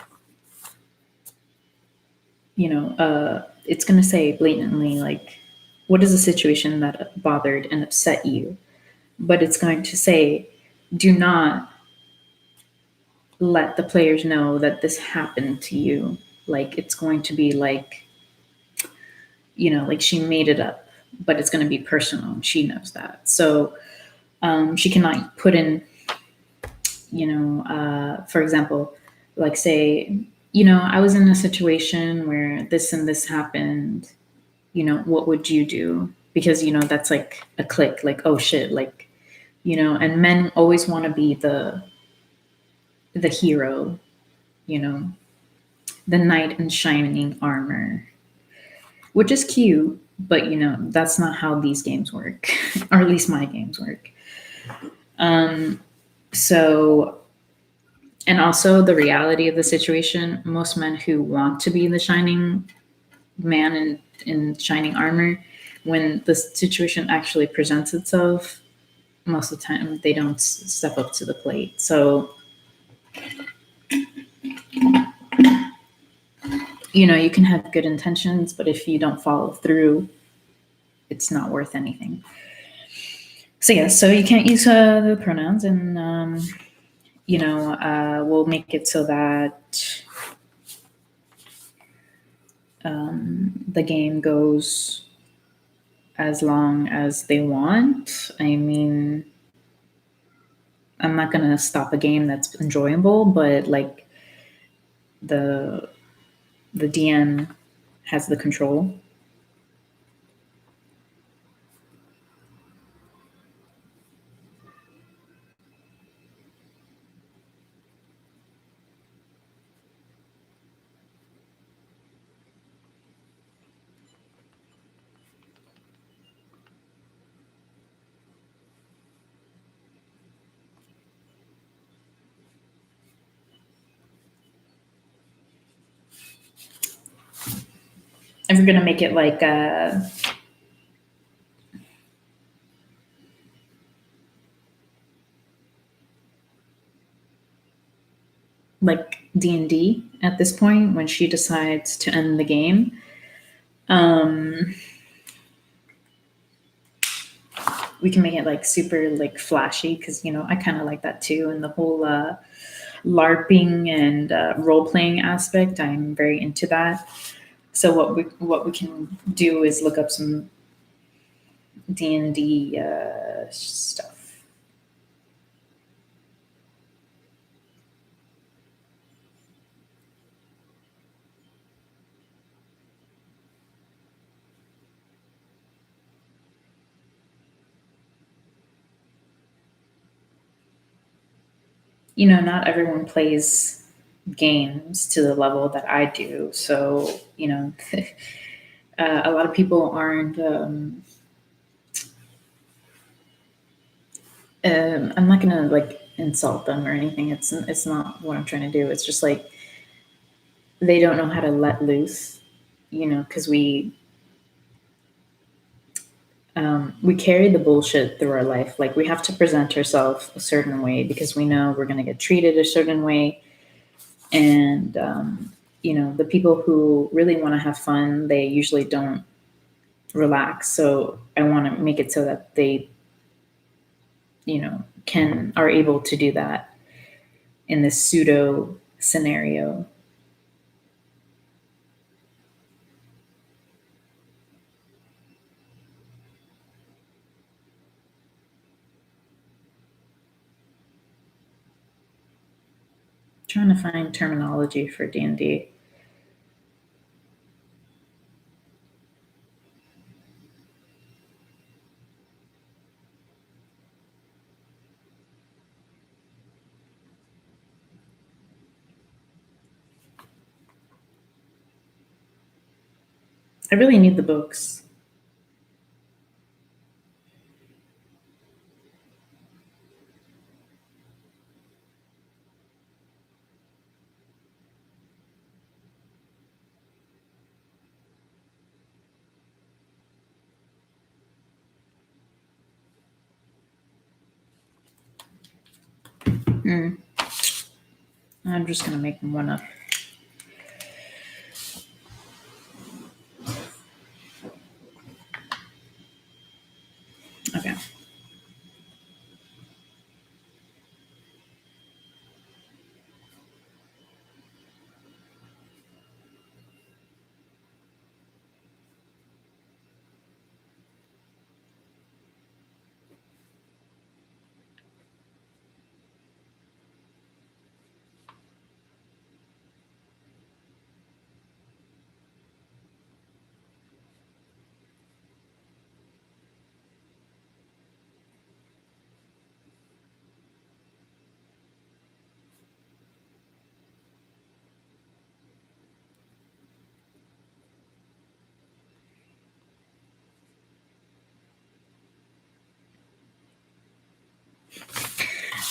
it's going to say blatantly, like, what is a situation that bothered and upset you? But it's going to say, do not let the players know that this happened to you. Like, it's going to be like, like she made it up, but it's going to be personal. She knows that. So she cannot put in, for example, like say, I was in a situation where this and this happened, what would you do? Because, that's like a click, like, oh shit, like, and men always want to be the hero, the knight in shining armor, which is cute, but that's not how these games work, or at least my games work. So, and also the reality of the situation, most men who want to be the shining man in shining armor, when the situation actually presents itself, most of the time they don't step up to the plate. So, you can have good intentions, but if you don't follow through, it's not worth anything. So yeah, so you can't use the pronouns, and we'll make it so that the game goes as long as they want. I mean, I'm not gonna stop a game that's enjoyable, but like the DM has the control. And we're gonna make it like D&D at this point when she decides to end the game. We can make it like super like flashy because I kind of like that too, and the whole LARPing and role-playing aspect, I'm very into that. So what we can do is look up some D&D stuff. Not everyone plays games to the level that I do. So, a lot of people aren't, I'm not going to like insult them or anything. It's not what I'm trying to do. It's just like, they don't know how to let loose, because we carry the bullshit through our life. Like, we have to present ourselves a certain way because we know we're going to get treated a certain way. And, the people who really want to have fun, they usually don't relax. So I want to make it so that they, are able to do that in this pseudo scenario. Trying to find terminology for D&D. I really need the books. I'm just going to make one up. Okay.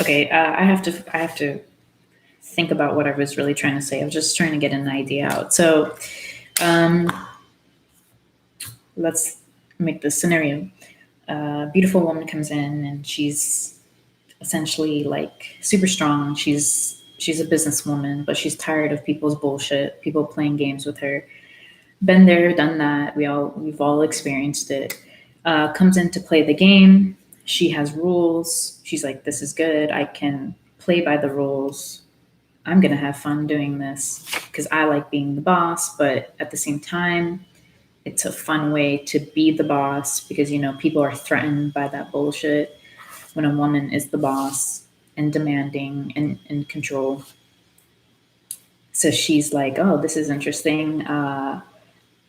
Okay, I have to think about what I was really trying to say. I was just trying to get an idea out. So, let's make this scenario. A beautiful woman comes in, and she's essentially like super strong. She's a businesswoman, but she's tired of people's bullshit, people playing games with her. Been there, done that. We've all experienced it. Comes in to play the game. She has rules. She's like, this is good. I can play by the rules. I'm going to have fun doing this because I like being the boss. But at the same time, it's a fun way to be the boss because, people are threatened by that bullshit when a woman is the boss and demanding and in control. So she's like, oh, this is interesting.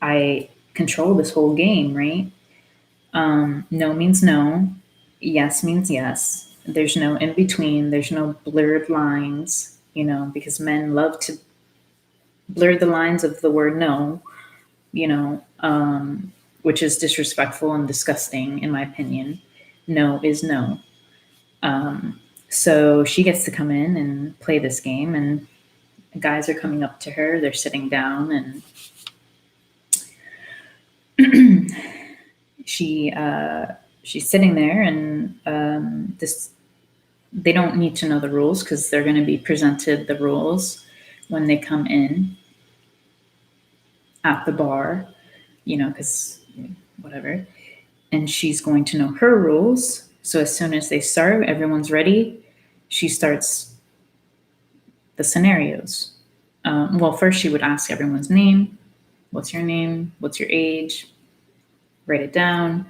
I control this whole game, right? No means no. Yes means yes. There's no in between. There's no blurred lines, because men love to blur the lines of the word no, which is disrespectful and disgusting, in my opinion. No is no. So she gets to come in and play this game, and guys are coming up to her. They're sitting down, and she's sitting there, and they don't need to know the rules because they're going to be presented the rules when they come in at the bar, because whatever. And she's going to know her rules. So as soon as they start, everyone's ready. She starts the scenarios. Well, first she would ask everyone's name. What's your name? What's your age? Write it down.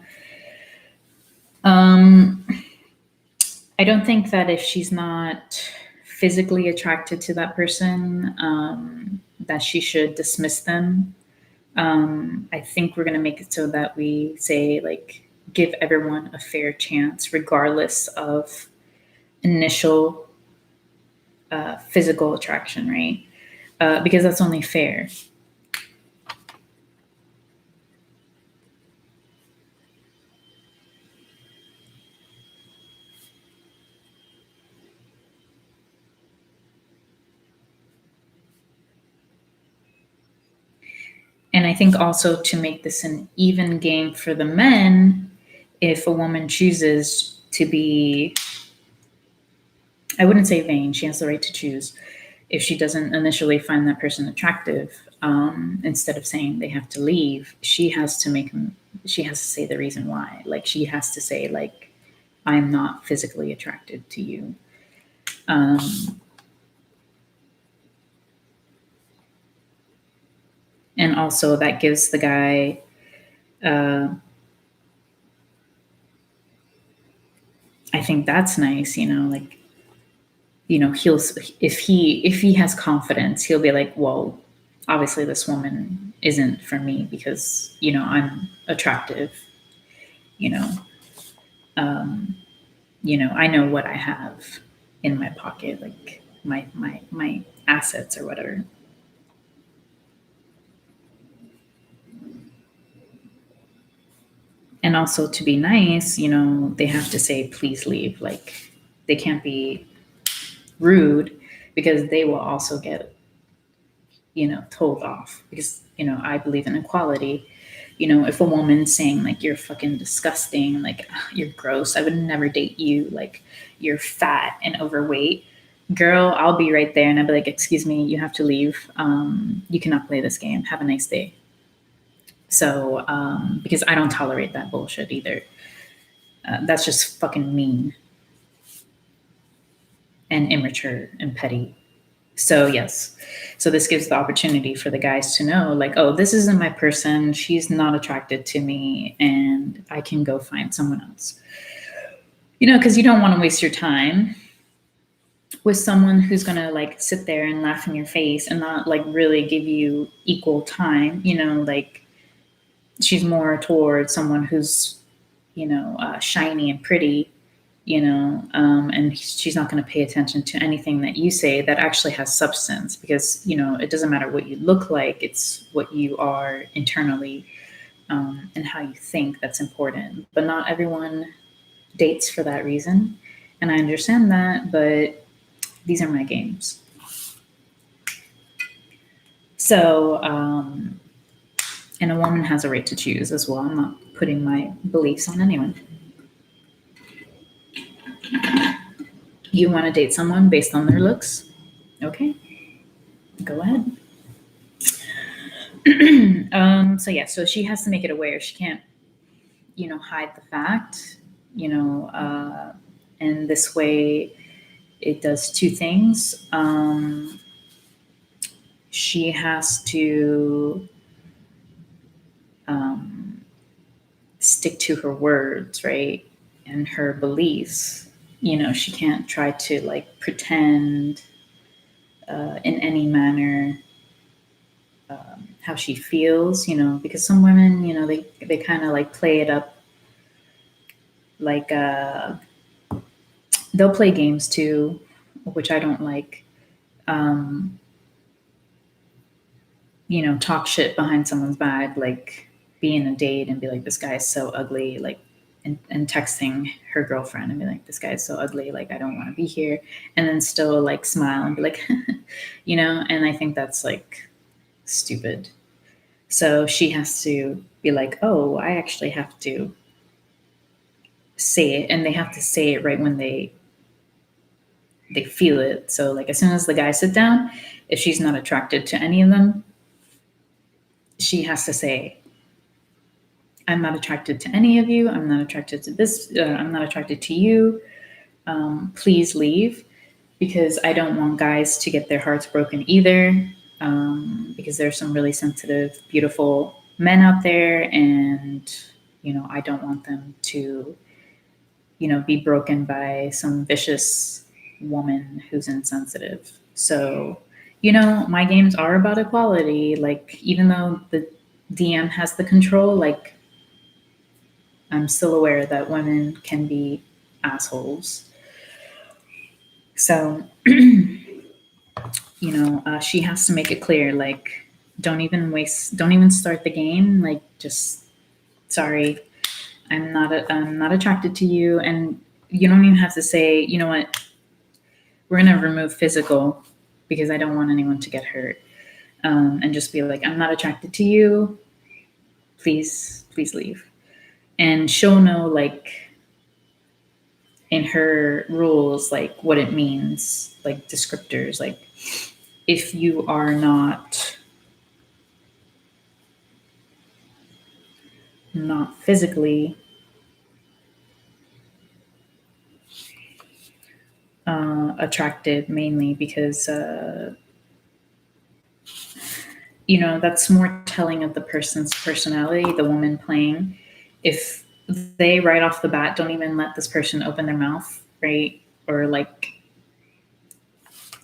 I don't think that if she's not physically attracted to that person, that she should dismiss them. I think we're going to make it so that we say, like, give everyone a fair chance, regardless of initial physical attraction, right? Because that's only fair. And I think also to make this an even game for the men, if a woman chooses to be, I wouldn't say vain, she has the right to choose, if she doesn't initially find that person attractive, instead of saying they have to leave, she has to say the reason why. Like, she has to say, like, I'm not physically attracted to you. And also that gives the guy, I think that's nice, like, he'll, if he has confidence, he'll be like, well, obviously this woman isn't for me because, I'm attractive, you know, I know what I have in my pocket, like my assets or whatever. And also, to be nice, they have to say, please leave. Like, they can't be rude, because they will also get, told off, because, I believe in equality. If a woman's saying, like, you're fucking disgusting, like, you're gross, I would never date you, like, you're fat and overweight, girl, I'll be right there and I'll be like, excuse me, you have to leave. You cannot play this game. Have a nice day. So, because I don't tolerate that bullshit either. That's just fucking mean and immature and petty. So, yes. So this gives the opportunity for the guys to know, like, oh, this isn't my person. She's not attracted to me, and I can go find someone else. Because you don't want to waste your time with someone who's going to, like, sit there and laugh in your face and not, like, really give you equal time. Like, she's more towards someone who's, shiny and pretty, and she's not going to pay attention to anything that you say that actually has substance, because, it doesn't matter what you look like, it's what you are internally, and how you think that's important. But not everyone dates for that reason. And I understand that, but these are my games. So, and a woman has a right to choose as well. I'm not putting my beliefs on anyone. You want to date someone based on their looks? Okay, go ahead. So yeah, so she has to make it aware. She can't, hide the fact, and this way it does two things. She has to stick to her words, right? And her beliefs. She can't try to, like, pretend in any manner how she feels, because some women, they kind of, like, play it up, like, they'll play games too, which I don't like. Talk shit behind someone's back, like, be in a date and be like, this guy is so ugly, like, and texting her girlfriend and be like, this guy is so ugly, like, I don't want to be here, and then still, like, smile and be like, and I think that's, like, stupid. So she has to be like, oh, I actually have to say it, and they have to say it right when they feel it. So, like, as soon as the guys sit down, if she's not attracted to any of them, she has to say, I'm not attracted to any of you. I'm not attracted to this. I'm not attracted to you. Please leave, because I don't want guys to get their hearts broken either, because there's some really sensitive, beautiful men out there, and, I don't want them to, be broken by some vicious woman who's insensitive. So, my games are about equality. Like, even though the DM has the control, like, I'm still aware that women can be assholes. So, she has to make it clear, like, don't even start the game. Like, just, sorry, I'm not attracted to you. And you don't even have to say, you know what, we're going to remove physical, because I don't want anyone to get hurt. And just be like, I'm not attracted to you. Please leave. And she'll know, like, in her rules, like, what it means, like, descriptors, like, if you are not physically attracted, mainly because that's more telling of the person's personality, the woman playing. If they right off the bat don't even let this person open their mouth, right, or like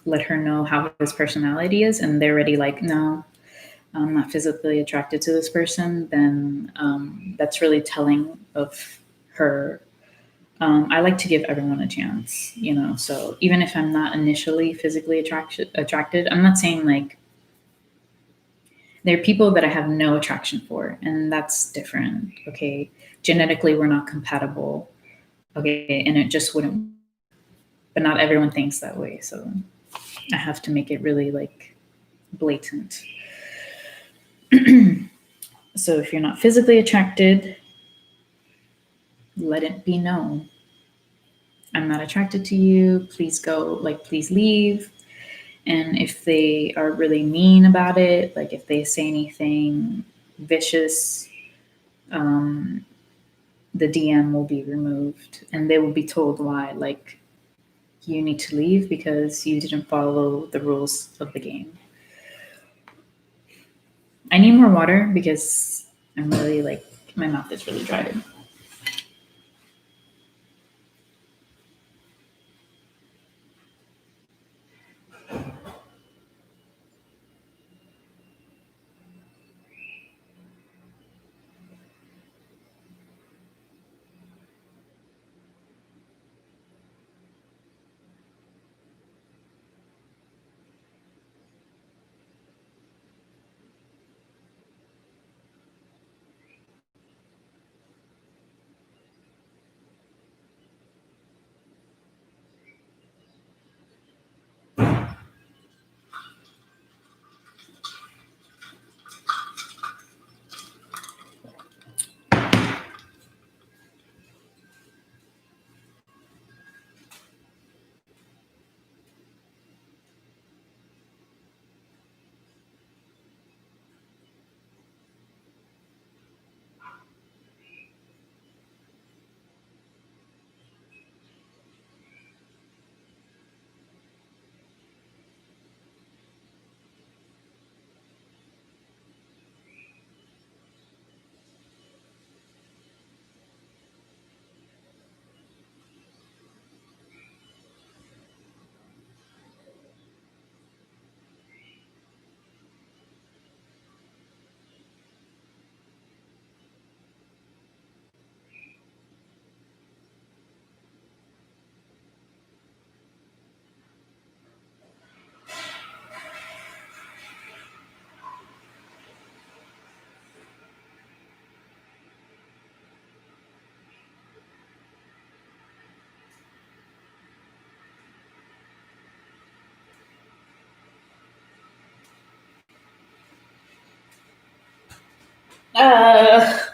let her know how his personality is, and they're already like, no, I'm not physically attracted to this person, then that's really telling of her. I like to give everyone a chance, so even if I'm not initially physically attracted, I'm not saying like, there are people that I have no attraction for, and that's different. Okay. Genetically, we're not compatible. Okay. And it just wouldn't, but not everyone thinks that way. So I have to make it really like blatant. So if you're not physically attracted, let it be known. I'm not attracted to you. Please go, like, please leave. And if they are really mean about it, like if they say anything vicious, the DM will be removed and they will be told why, like, you need to leave because you didn't follow the rules of the game. I need more water because I'm really like, my mouth is really dry.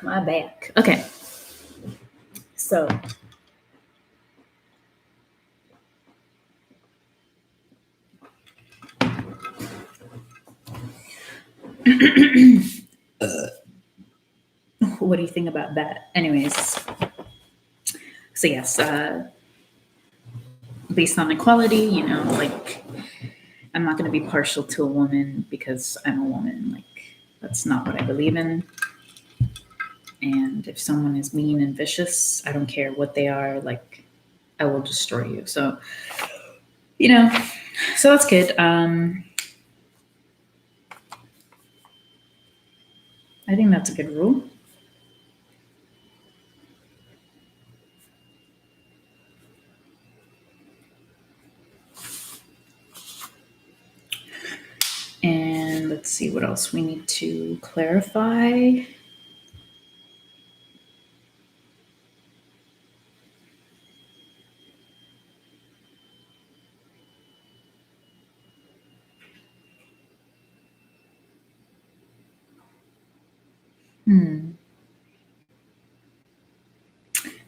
My back. Okay. So what do you think about that? Anyways, so yes, based on equality, like, I'm not going to be partial to a woman because I'm a woman. Like, that's not what I believe in. And if someone is mean and vicious, I don't care what they are, like, I will destroy you. So, so that's good. I think that's a good rule. And let's see what else we need to clarify.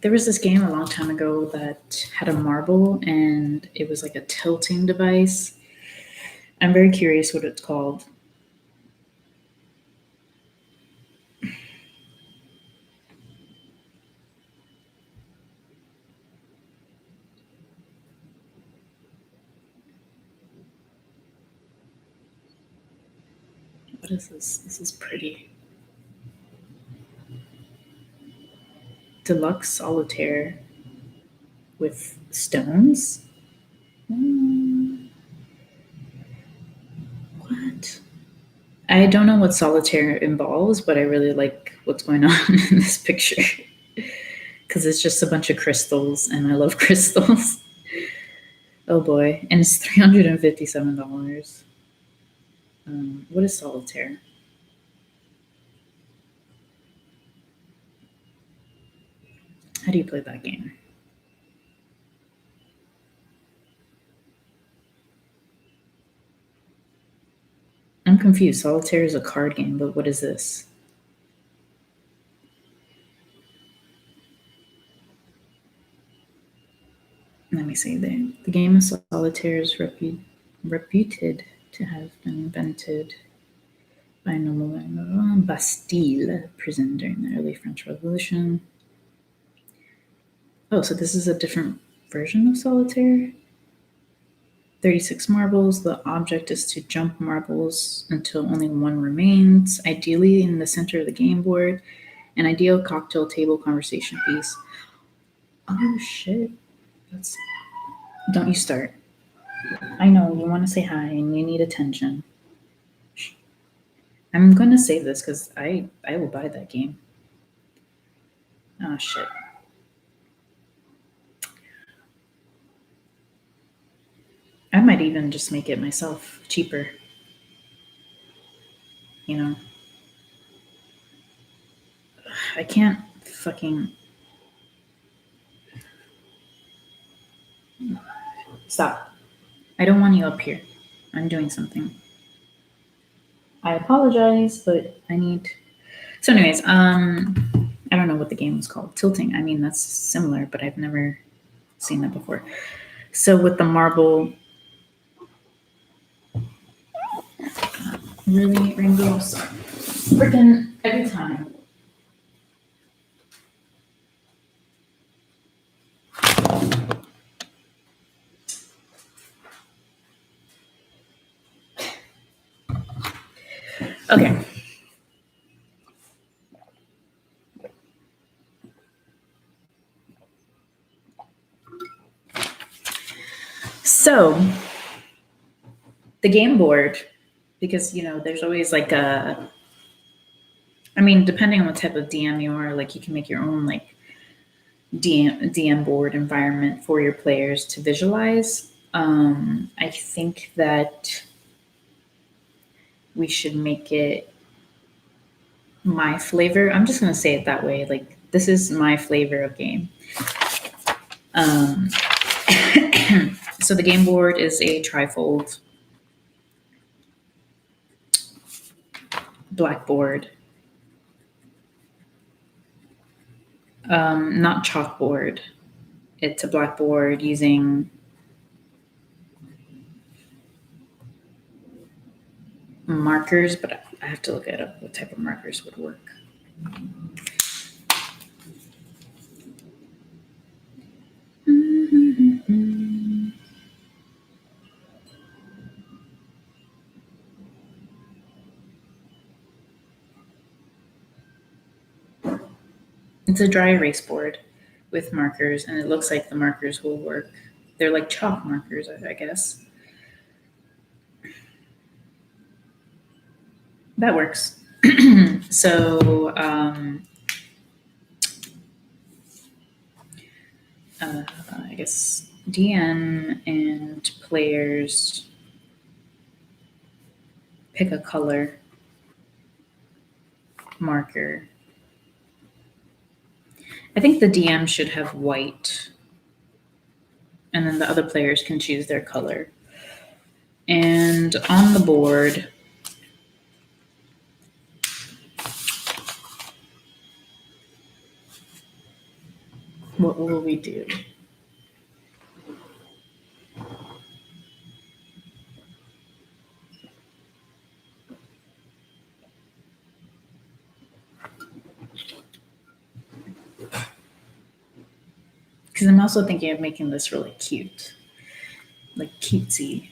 There was this game a long time ago that had a marble and it was like a tilting device. I'm very curious what it's called. What is this? This is pretty. Deluxe solitaire with stones? What? I don't know what solitaire involves, but I really like what's going on in this picture. Because it's just a bunch of crystals, and I love crystals. Oh boy. And it's $357. What is solitaire? How do you play that game? I'm confused. Solitaire is a card game, but what is this? Let me see. The game of solitaire is reputed to have been invented by nobleman Bastille prison during the early French Revolution. Oh, so this is a different version of solitaire? 36 marbles. The object is to jump marbles until only one remains, ideally in the center of the game board. An ideal cocktail table conversation piece. Oh shit. Don't you start. I know you want to say hi and you need attention. I'm gonna save this because I will buy that game. Oh shit. I might even just make it myself cheaper. You know. I can't fucking stop. I don't want you up here. I'm doing something. I apologize, but I need. So, anyways, I don't know what the game was called. Tilting. I mean, that's similar, but I've never seen that before. So, with the marble, really, Rainbow, freaking every time. Okay. So, the game board, because there's always like a. I mean, depending on what type of DM you are, like you can make your own like DM board environment for your players to visualize. I think that we should make it my flavor. I'm just gonna say it that way. Like this is my flavor of game. So the game board is a trifold blackboard, not chalkboard. It's a blackboard using markers, but I have to look it up what type of markers would work. It's a dry erase board with markers, and it looks like the markers will work. They're like chalk markers, I guess. That works. So, I guess DM and players pick a color marker. I think the DM should have white, and then the other players can choose their color. And on the board, what will we do? Because I'm also thinking of making this really cute, like cutesy.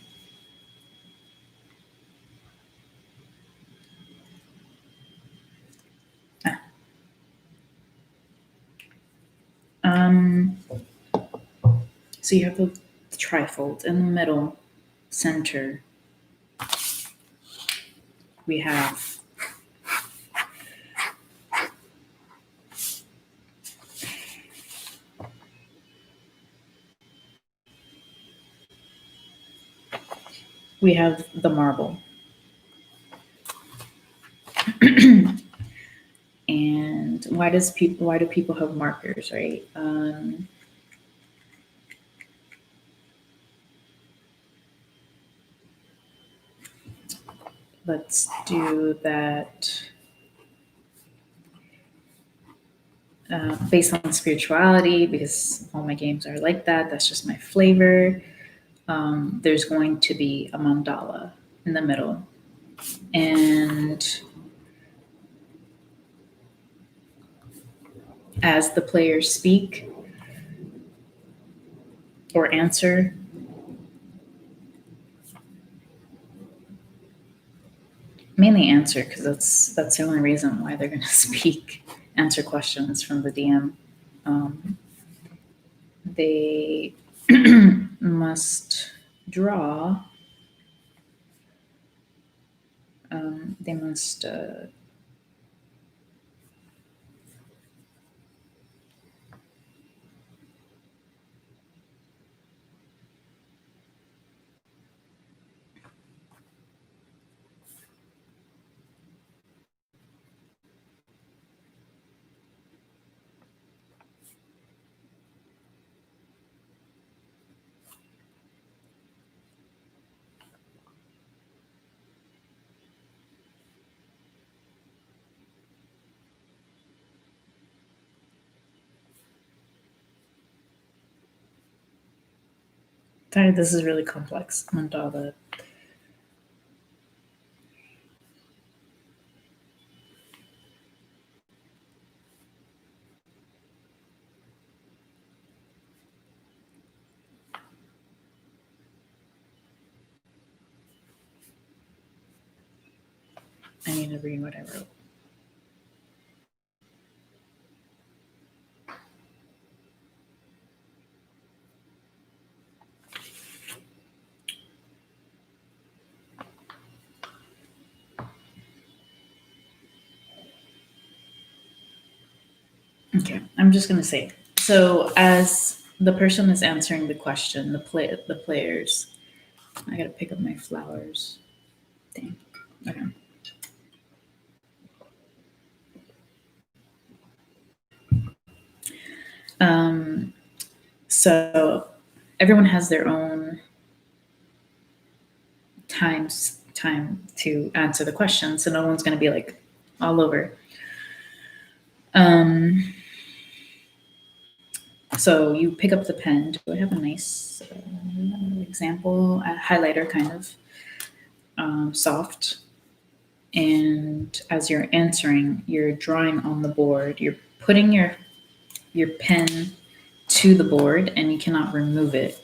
Um, so you have the trifold in the middle, center. We have the marble. And why do people have markers, right? Let's do that based on spirituality, because all my games are like that. That's just my flavor. There's going to be a mandala in the middle. And as the players speak or answer, mainly answer, because that's the only reason why they're going to speak, answer questions from the DM. They must draw. They must sorry, this is really complex. Mandala. I need to read what I wrote. Okay, I'm just gonna say. So as the person is answering the question, the players. I gotta pick up my flowers. Dang. Okay. So everyone has their own time to answer the question, so no one's gonna be like all over. So you pick up the pen. Do I have a nice example? A highlighter, kind of soft. And as you're answering, you're drawing on the board. You're putting your pen to the board, and you cannot remove it.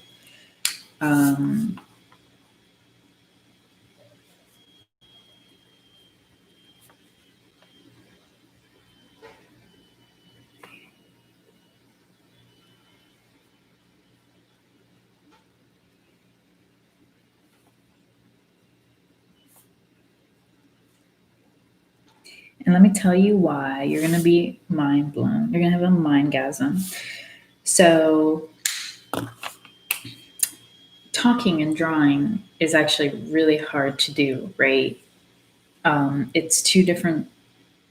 And let me tell you why you're going to be mind blown. You're going to have a MindGasum. So, talking and drawing is actually really hard to do, right? It's two different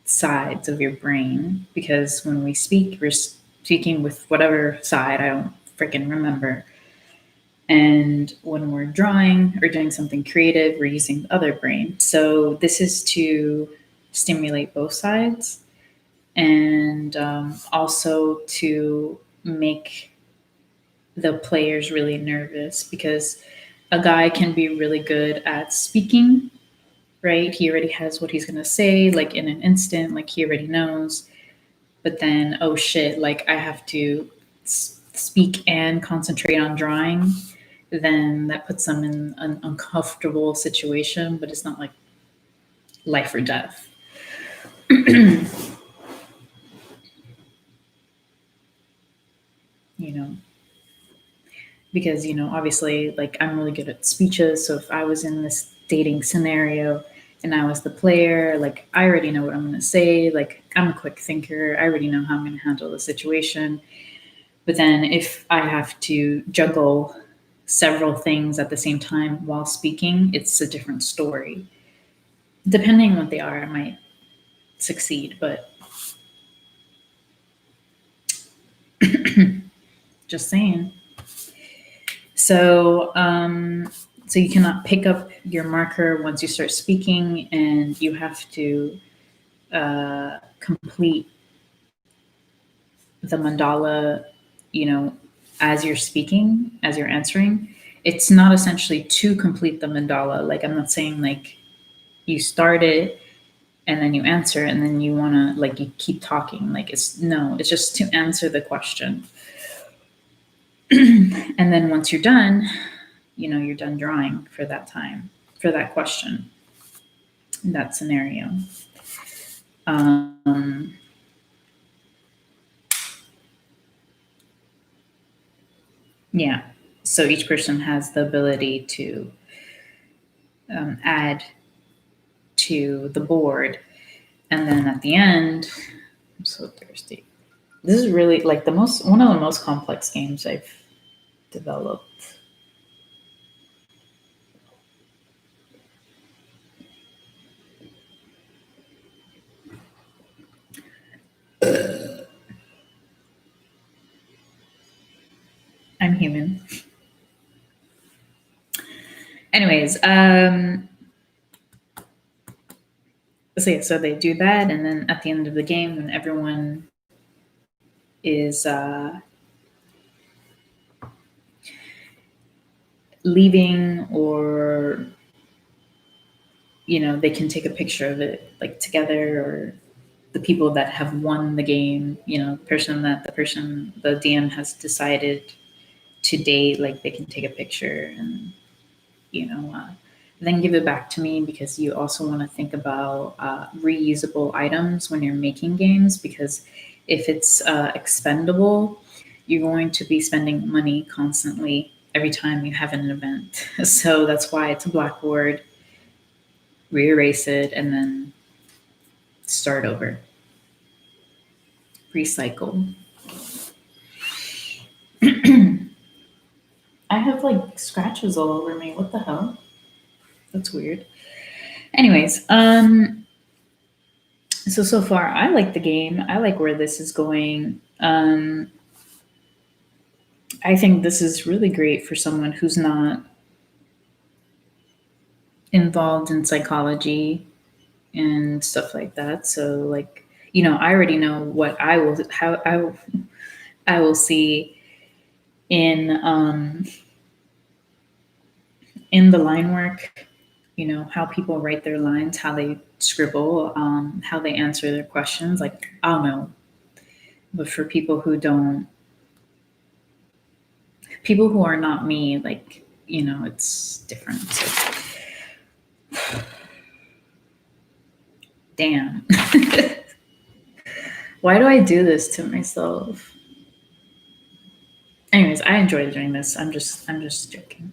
sides of your brain, because when we speak, we're speaking with whatever side, I don't freaking remember. And when we're drawing or doing something creative, we're using the other brain. So this is to stimulate both sides, and also to make the players really nervous, because a guy can be really good at speaking, right? He already has what he's going to say, like in an instant, like he already knows. But then, oh shit, like I have to speak and concentrate on drawing, then that puts them in an uncomfortable situation, but it's not like life or death. You know, because, obviously, like, I'm really good at speeches. So if I was in this dating scenario and I was the player, like, I already know what I'm going to say. Like, I'm a quick thinker. I already know how I'm going to handle the situation. But then if I have to juggle several things at the same time while speaking, it's a different story. Depending on what they are, I might succeed, but just saying. So, so you cannot pick up your marker once you start speaking, and you have to complete the mandala, as you're speaking, as you're answering. It's not essentially to complete the mandala. Like, I'm not saying like you start it and then you answer and then you want to, like, you keep talking. Like, it's just to answer the question. And then once you're done, you're done drawing for that time, for that question, that scenario. Yeah. So each person has the ability to add to the board. And then at the end, I'm so thirsty. This is really like one of the most complex games I've developed. I'm human. Anyways, so they do that, and then at the end of the game, when everyone is leaving, or they can take a picture of it, like, together, or the people that have won the game, the DM has decided to date, like, they can take a picture and then give it back to me, because you also want to think about reusable items when you're making games, because if it's expendable, you're going to be spending money constantly every time you have an event. So that's why it's a blackboard. Re-erase it and then start over. Recycle. I have like scratches all over me. What the hell? That's weird. Anyways, so far I like the game. I like where this is going. I think this is really great for someone who's not involved in psychology and stuff like that. So, like, I already know what I will see in the line work, how people write their lines, how they scribble, how they answer their questions. Like, I'll know. But for people who are not me, like, it's different. So. Damn. Why do I do this to myself? Anyways, I enjoy doing this. I'm just joking.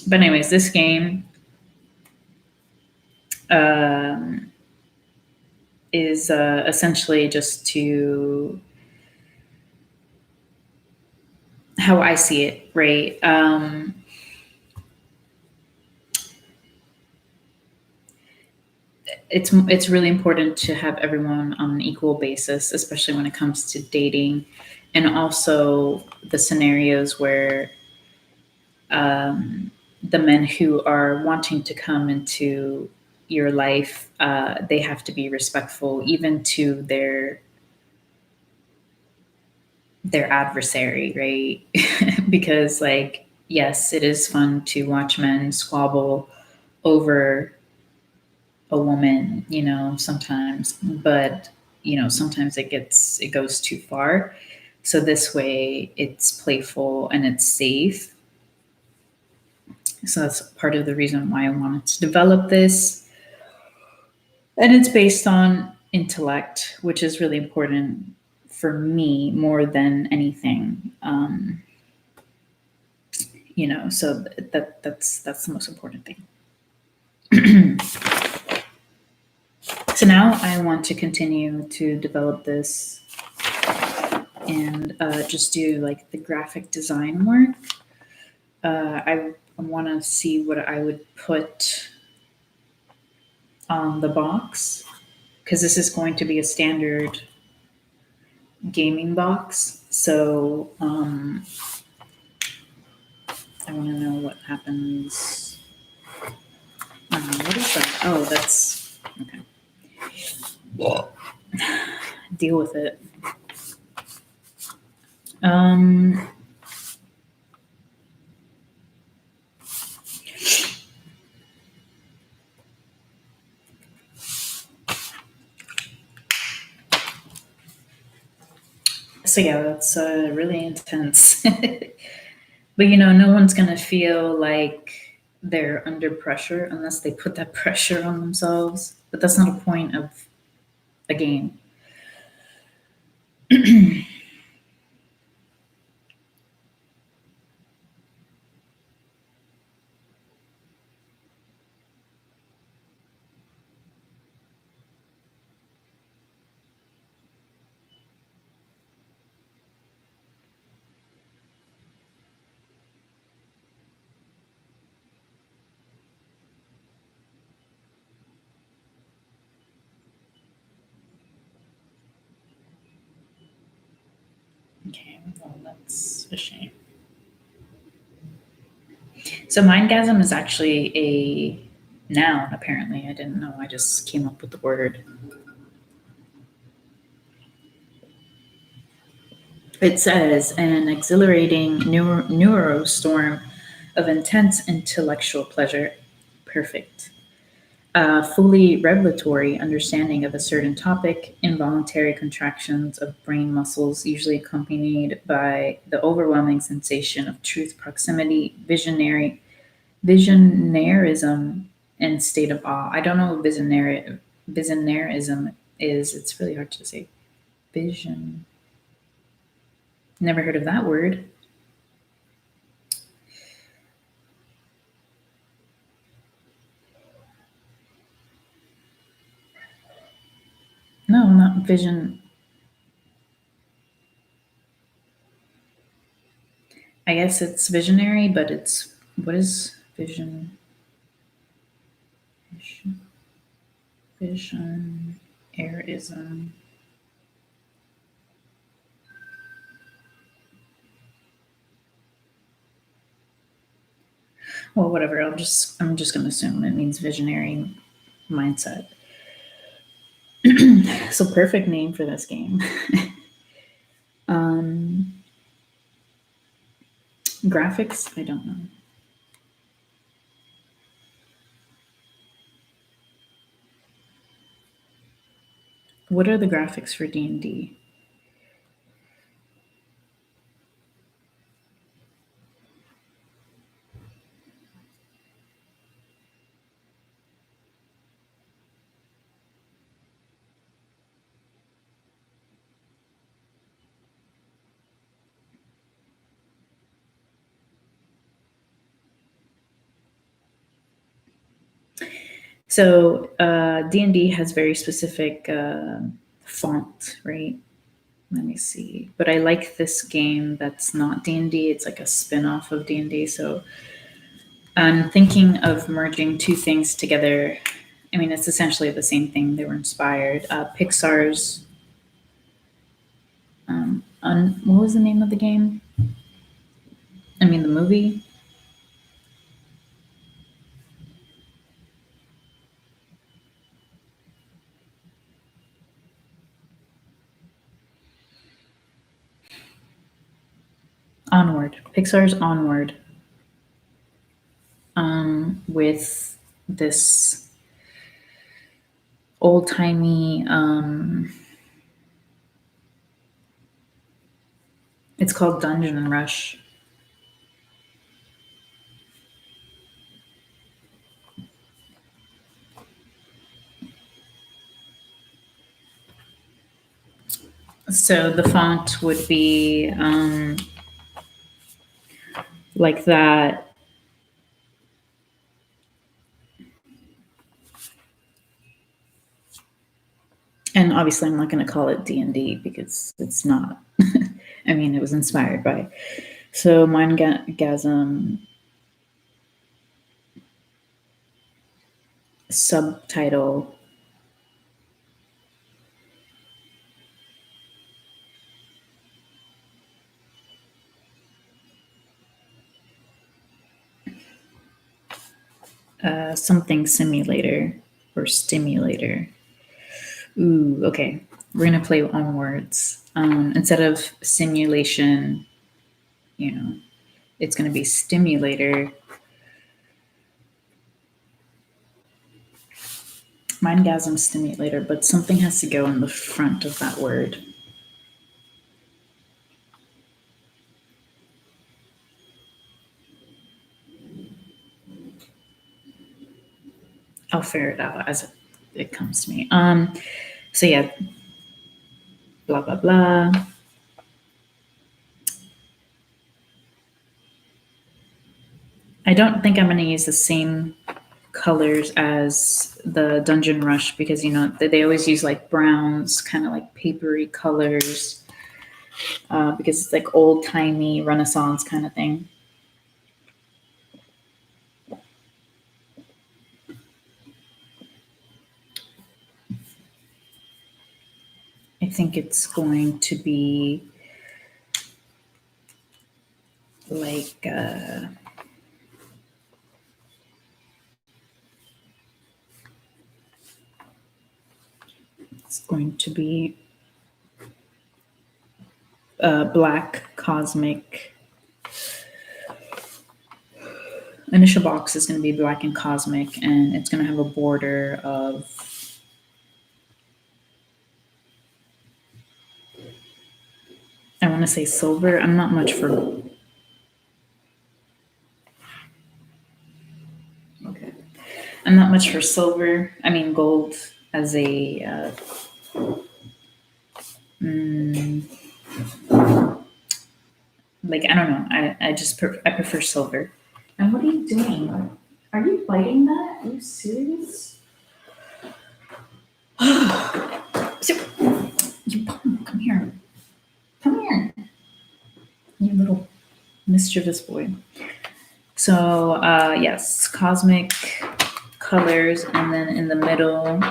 But anyways, this game is essentially just to how I see it, right? It's really important to have everyone on an equal basis, especially when it comes to dating, and also the scenarios where the men who are wanting to come into your life, they have to be respectful, even to their adversary, right? Because, like, yes, it is fun to watch men squabble over a woman, sometimes, but sometimes it goes too far. So this way it's playful and it's safe. So that's part of the reason why I wanted to develop this. And it's based on intellect, which is really important for me more than anything. So that's the most important thing. So now I want to continue to develop this and just do like the graphic design work. I want to see what I would put on the box, because this is going to be a standard gaming box. So I want to know what happens. What is that? Oh, that's okay. Deal with it. So yeah, that's really intense. But no one's gonna feel like they're under pressure unless they put that pressure on themselves. But that's not a point of a game. Okay, well, that's a shame. So MindGasum is actually a noun, apparently. I didn't know. I just came up with the word. It says an exhilarating neurostorm of intense intellectual pleasure. Perfect. Fully revelatory understanding of a certain topic, involuntary contractions of brain muscles, usually accompanied by the overwhelming sensation of truth proximity, visionarism, and state of awe. I don't know what visionarism is. It's really hard to say. Vision. Never heard of that word. No, not vision. I guess it's visionary, but it's what is vision? Visionarism. Well, whatever. I'm just gonna assume it means visionary mindset. So perfect name for this game. Graphics, I don't know. What are the graphics for D&D? So D&D has very specific font, right? Let me see. But I like this game that's not D&D. It's like a spin-off of D&D. So I'm thinking of merging two things together. I mean, it's essentially the same thing. They were inspired. Pixar's, what was the name of the game? I mean, the movie. Onward. Pixar's Onward. With this old timey It's called Dungeon Rush. So the font would be like that. And obviously, I'm not going to call it D&D because it's not. I mean, it was inspired by. So MindGasum subtitle. Something simulator or stimulator. Ooh, okay. We're going to play on words. Instead of simulation, it's going to be stimulator. MindGasum stimulator, but something has to go in the front of that word. I'll figure it out as it comes to me. So yeah, blah blah blah. I don't think I'm going to use the same colors as the Dungeon Rush because they always use like browns, kind of like papery colors, because it's like old timey Renaissance kind of thing. I think it's going to be like it's going to be black cosmic. Initial box is going to be black and cosmic, and it's going to have a border of I want to say silver. I'm not much for. Okay. I'm not much for silver. I mean, gold as a. Like, I don't know. I just I prefer silver. And what are you doing? Are you biting that? Are you serious? So, you come here. Come here. You little mischievous boy. So, yes, cosmic colors, and then in the middle.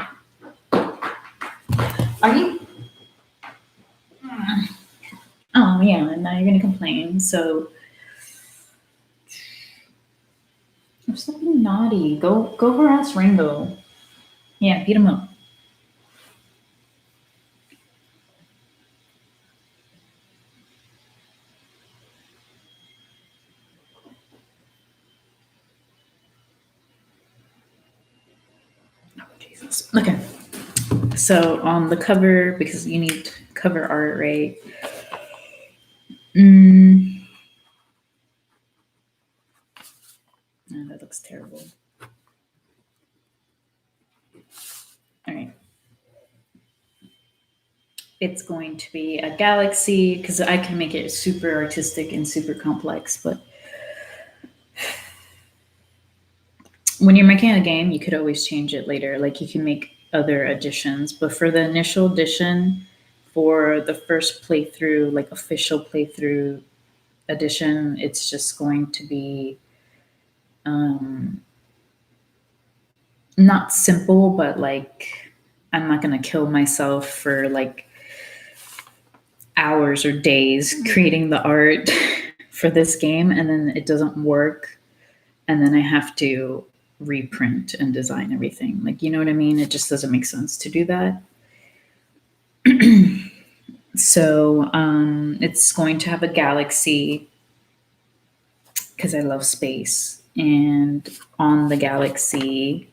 Are you? Oh, yeah, and now you're going to complain. So, you're so naughty. Go harass Ringo. Yeah, beat him up. Oh, Jesus. Okay. So on the cover, because you need cover art, right? Oh, that looks terrible. All right. It's going to be a galaxy because I can make it super artistic and super complex, but when you're making a game, you could always change it later. Like you can make other additions, but for the initial edition, for the first playthrough, like official playthrough edition, it's just going to be not simple, but like I'm not going to kill myself for like hours or days creating the art for this game, and then it doesn't work, and then I have to reprint and design everything. Like, you know what I mean? It just doesn't make sense to do that. So it's going to have a galaxy because I love space, and on the galaxy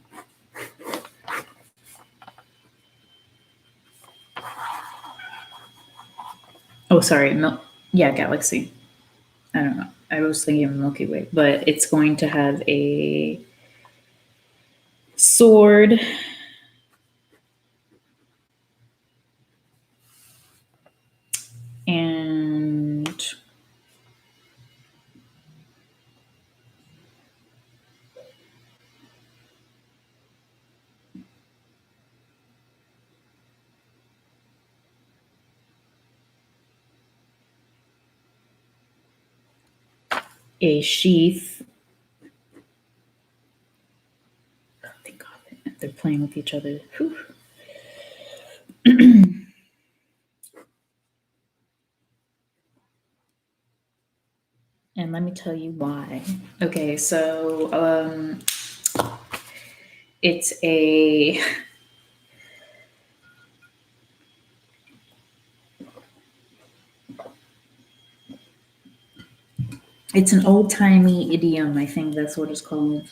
oh sorry Yeah, galaxy. I don't know. I was thinking of Milky Way, but it's going to have a sword and a sheath. Oh, thank God. They're playing with each other. Whew. And let me tell you why. Okay, so it's a it's an old-timey idiom. I think that's what it's called.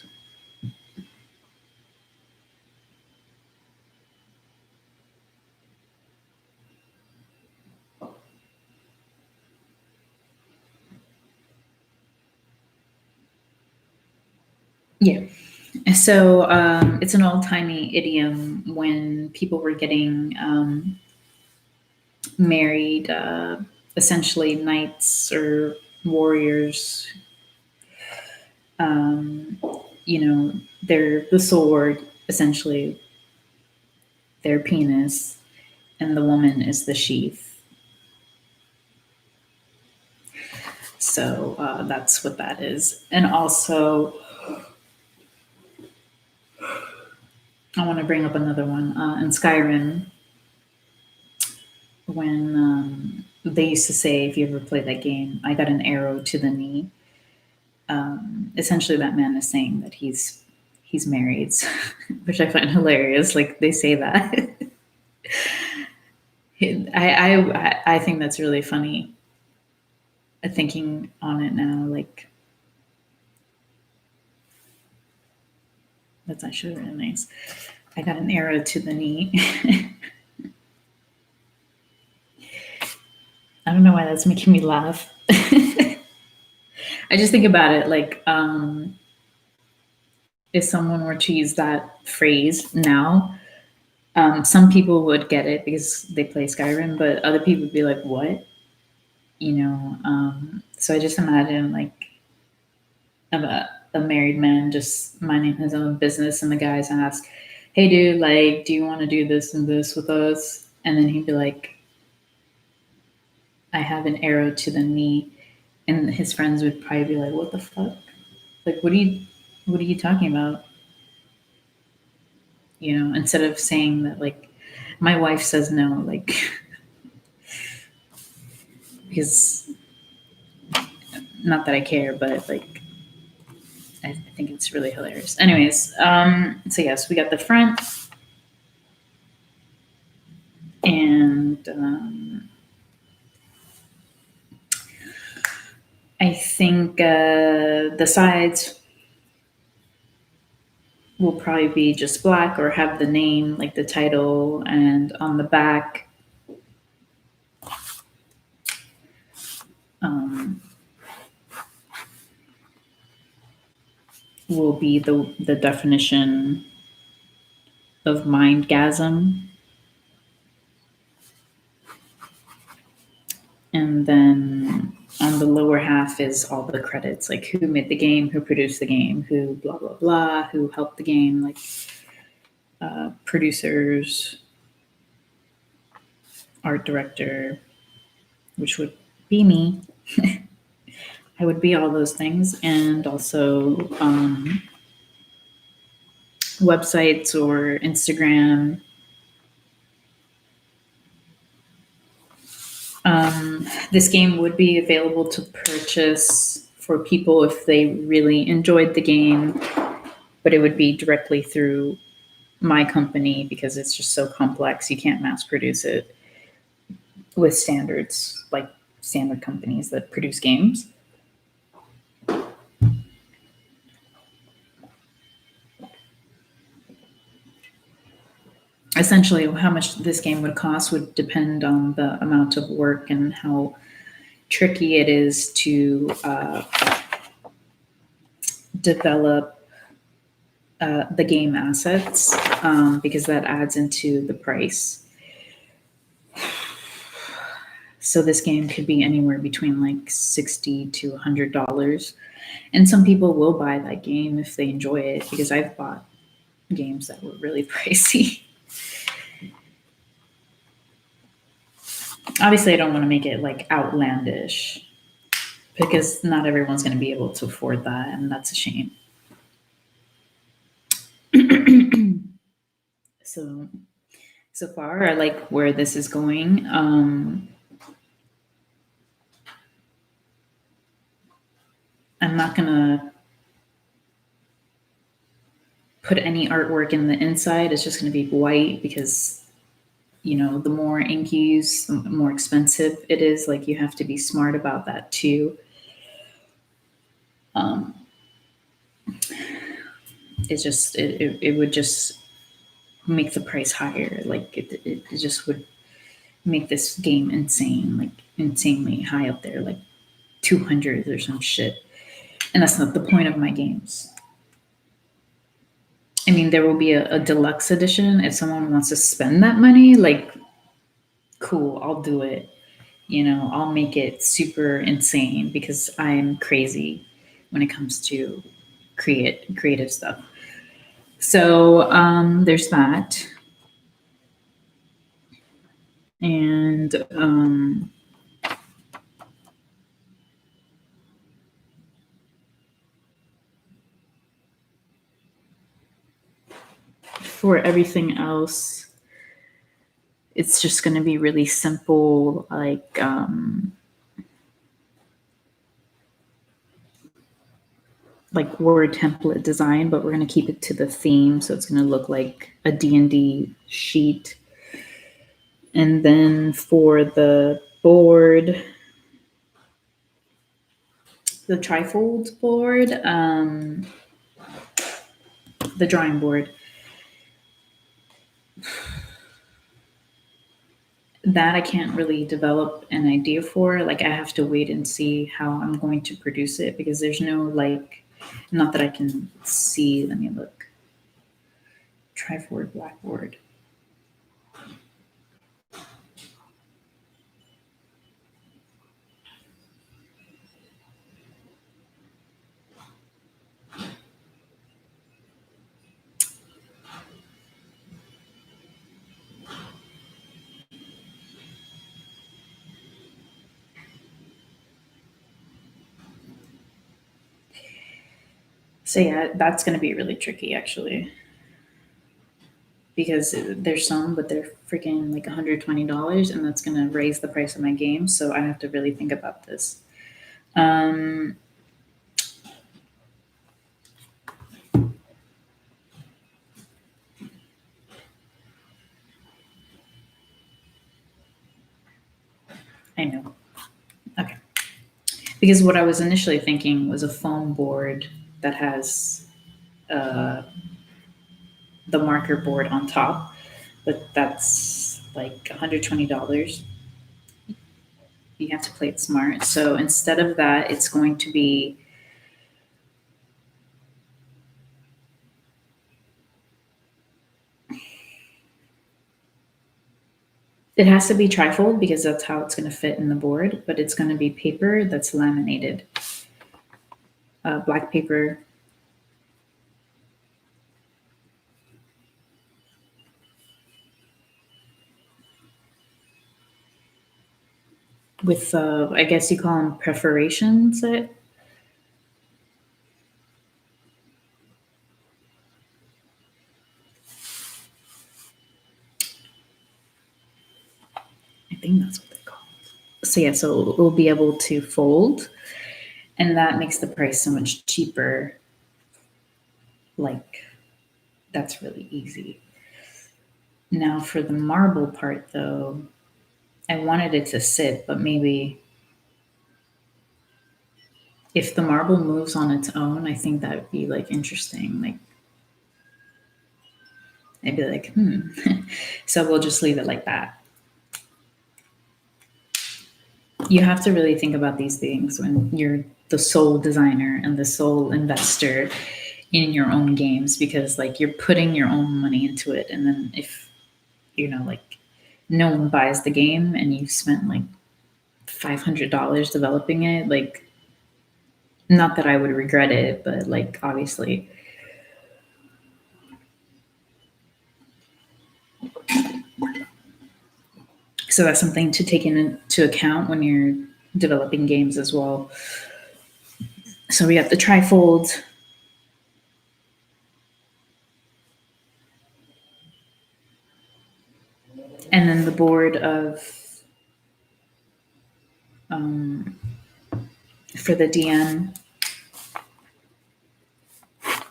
Yeah. So it's an old-timey idiom when people were getting married, essentially knights or warriors. Um, they're the sword, essentially, their penis, and the woman is the sheath. So that's what that is. And also, I want to bring up another one. In Skyrim, when they used to say, if you ever played that game, I got an arrow to the knee. Essentially, that man is saying that he's married, which I find hilarious. Like they say that. I think that's really funny. Thinking on it now, like that's actually really nice. I got an arrow to the knee. I don't know why that's making me laugh. I just think about it like if someone were to use that phrase now, some people would get it because they play Skyrim, but other people would be like, what? So I just imagine like a married man just minding his own business, and the guys ask, hey dude, like, do you want to do this and this with us? And then he'd be like, I have an arrow to the knee. And his friends would probably be like, what the fuck? Like, what are you talking about? Instead of saying that, like, my wife says no, like, because not that I care, but like, I think it's really hilarious. Anyways, so yes, we got the front, and I think the sides will probably be just black or have the name, like the title, and on the back, will be the definition of MindGasum. And then on the lower half is all the credits, like who made the game, who produced the game, who blah, blah, blah, who helped the game, like producers, art director, which would be me. I would be all those things. And also websites or Instagram. This game would be available to purchase for people if they really enjoyed the game, but it would be directly through my company because it's just so complex. You can't mass produce it with standards, like standard companies that produce games. Essentially, how much this game would cost would depend on the amount of work and how tricky it is to develop the game assets, because that adds into the price. So this game could be anywhere between like $60 to $100. And some people will buy that game if they enjoy it, because I've bought games that were really pricey. Obviously, I don't want to make it like outlandish, because not everyone's going to be able to afford that, and that's a shame. So far, I like where this is going. I'm not gonna put any artwork in the inside. It's just gonna be white, because the more ink you use, the more expensive it is. Like, you have to be smart about that too. It would just make the price higher. Like, it just would make this game insane, like insanely high up there, like 200 or some shit. And that's not the point of my games. I mean, there will be a deluxe edition if someone wants to spend that money. Like, cool, I'll do it. I'll make it super insane, because I'm crazy when it comes to creative stuff. So there's that. And for everything else, it's just going to be really simple, like word template design, but we're going to keep it to the theme. So it's going to look like a D&D sheet. And then for the board, the trifold board, the drawing board, that I can't really develop an idea for. Like, I have to wait and see how I'm going to produce it, because there's no, not that I can see. Let me look. Trifold blackboard. So yeah, that's going to be really tricky, actually, because there's some, but they're freaking like $120, and that's going to raise the price of my game. So I have to really think about this. I know. Okay. Because what I was initially thinking was a foam board that has the marker board on top, but that's like $120. You have to play it smart. So instead of that, it's going to be it has to be trifold, because that's how it's going to fit in the board, but it's going to be paper that's laminated. Black paper. With, I guess you call them perforations. I think that's what they're called. So yeah, so we'll be able to fold, and that makes the price so much cheaper. Like, that's really easy. Now for the marble part, though, I wanted it to sit, but maybe if the marble moves on its own, I think that would be like interesting. Like, I'd be like, So we'll just leave it like that. you have to really think about these things when you're the sole designer and the sole investor in your own games, because like you're putting your own money into it, and then if like no one buys the game and you've spent like $500 developing it, like, not that I would regret it, but like obviously. So that's something to take into account when you're developing games as well. So we have the trifold. And then the board of for the DM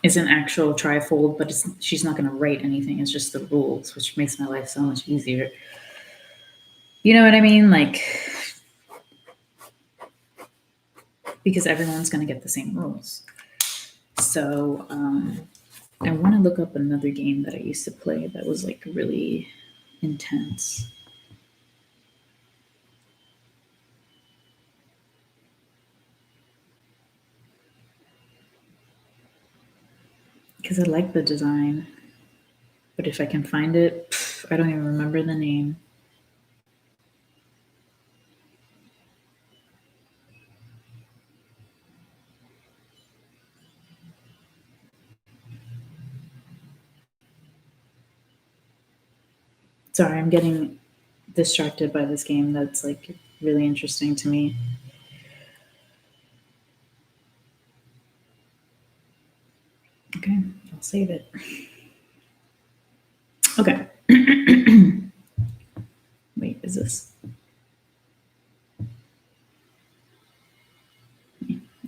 is an actual trifold, but she's not going to write anything. It's just the rules, which makes my life so much easier. You know what I mean? Like, because everyone's going to get the same rules. So I want to look up another game that I used to play that was like really intense. Because I like the design. But if I can find it, I don't even remember the name. Sorry, I'm getting distracted by this game that's like really interesting to me. Okay, I'll save it. Okay. Wait, is this?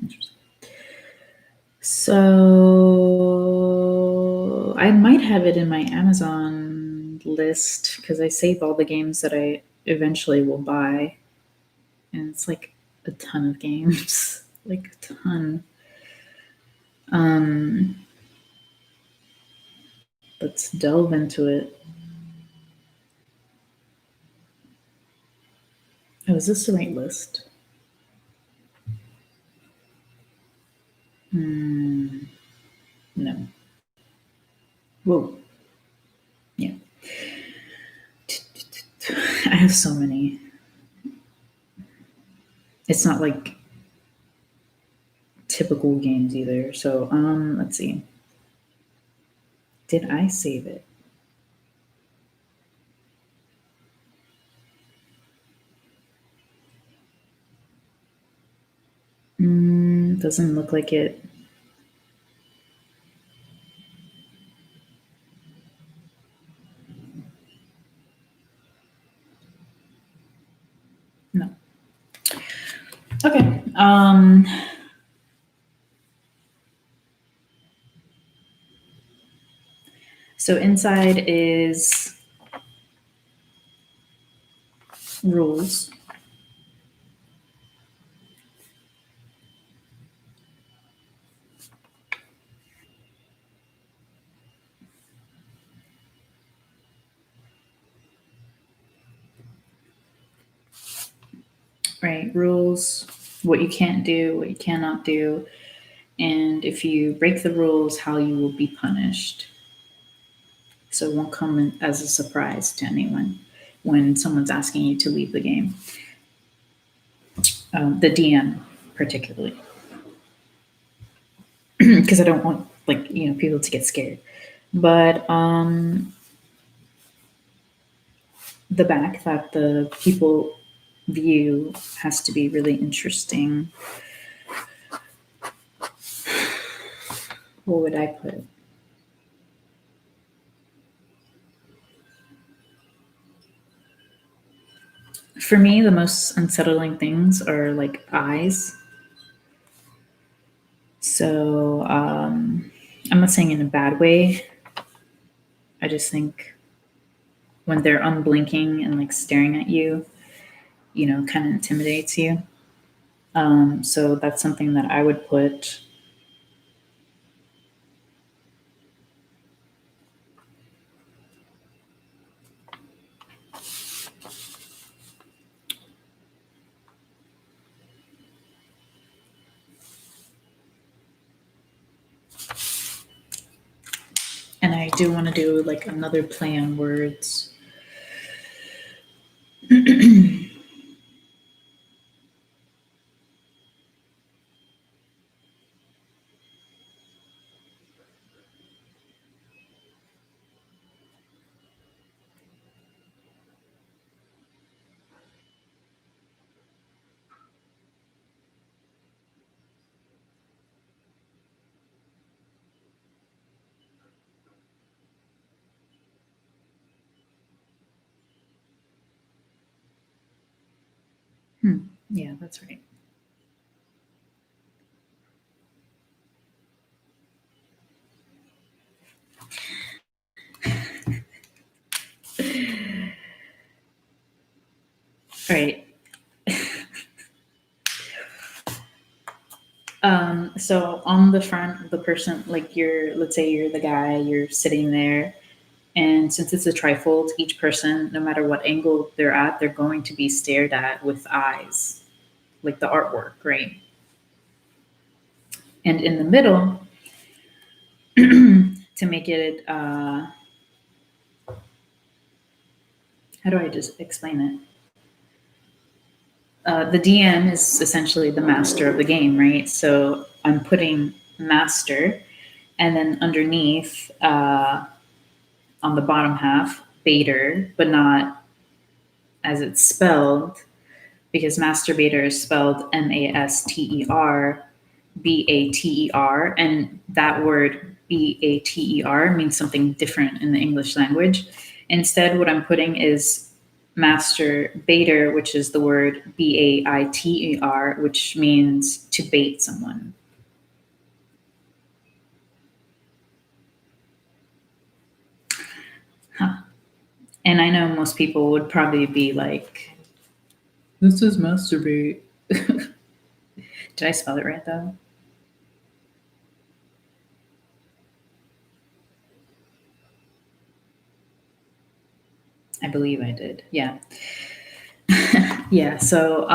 Interesting. So I might have it in my Amazon list because I save all the games that I eventually will buy. And it's like a ton of games, like a ton. Let's delve into it. Oh, is this the right list? No. Whoa. Yeah. I have so many. It's not like typical games either. So, let's see. Did I save it? Doesn't look like it. No. Okay. So inside is rules. Right? Rules, what you can't do, what you cannot do, and if you break the rules, how you will be punished. So it won't come as a surprise to anyone when someone's asking you to leave the game. The DM particularly, because I don't want people to get scared. But the back that the people view has to be really interesting. What would I put? For me, the most unsettling things are like eyes. So I'm not saying in a bad way. I just think when they're unblinking and like staring at you, kind of intimidates you. So that's something that I would put. do want to do like another play on words. Yeah, that's right. All right. So on the front, the person, like let's say you're the guy, you're sitting there, and since it's a trifold, each person, no matter what angle they're at, they're going to be stared at with eyes, like the artwork, right? And in the middle, to make it, how do I just explain it? The DM is essentially the master of the game, right? So I'm putting master, and then underneath, on the bottom half, baiter, but not as it's spelled, because masturbator is spelled MASTER BATER, and that word BATER means something different in the English language. Instead, what I'm putting is masturbator, which is the word BAITER, which means to bait someone. Huh. And I know most people would probably be like, this is masturbate. Did I spell it right though? I believe I did. Yeah. Yeah. So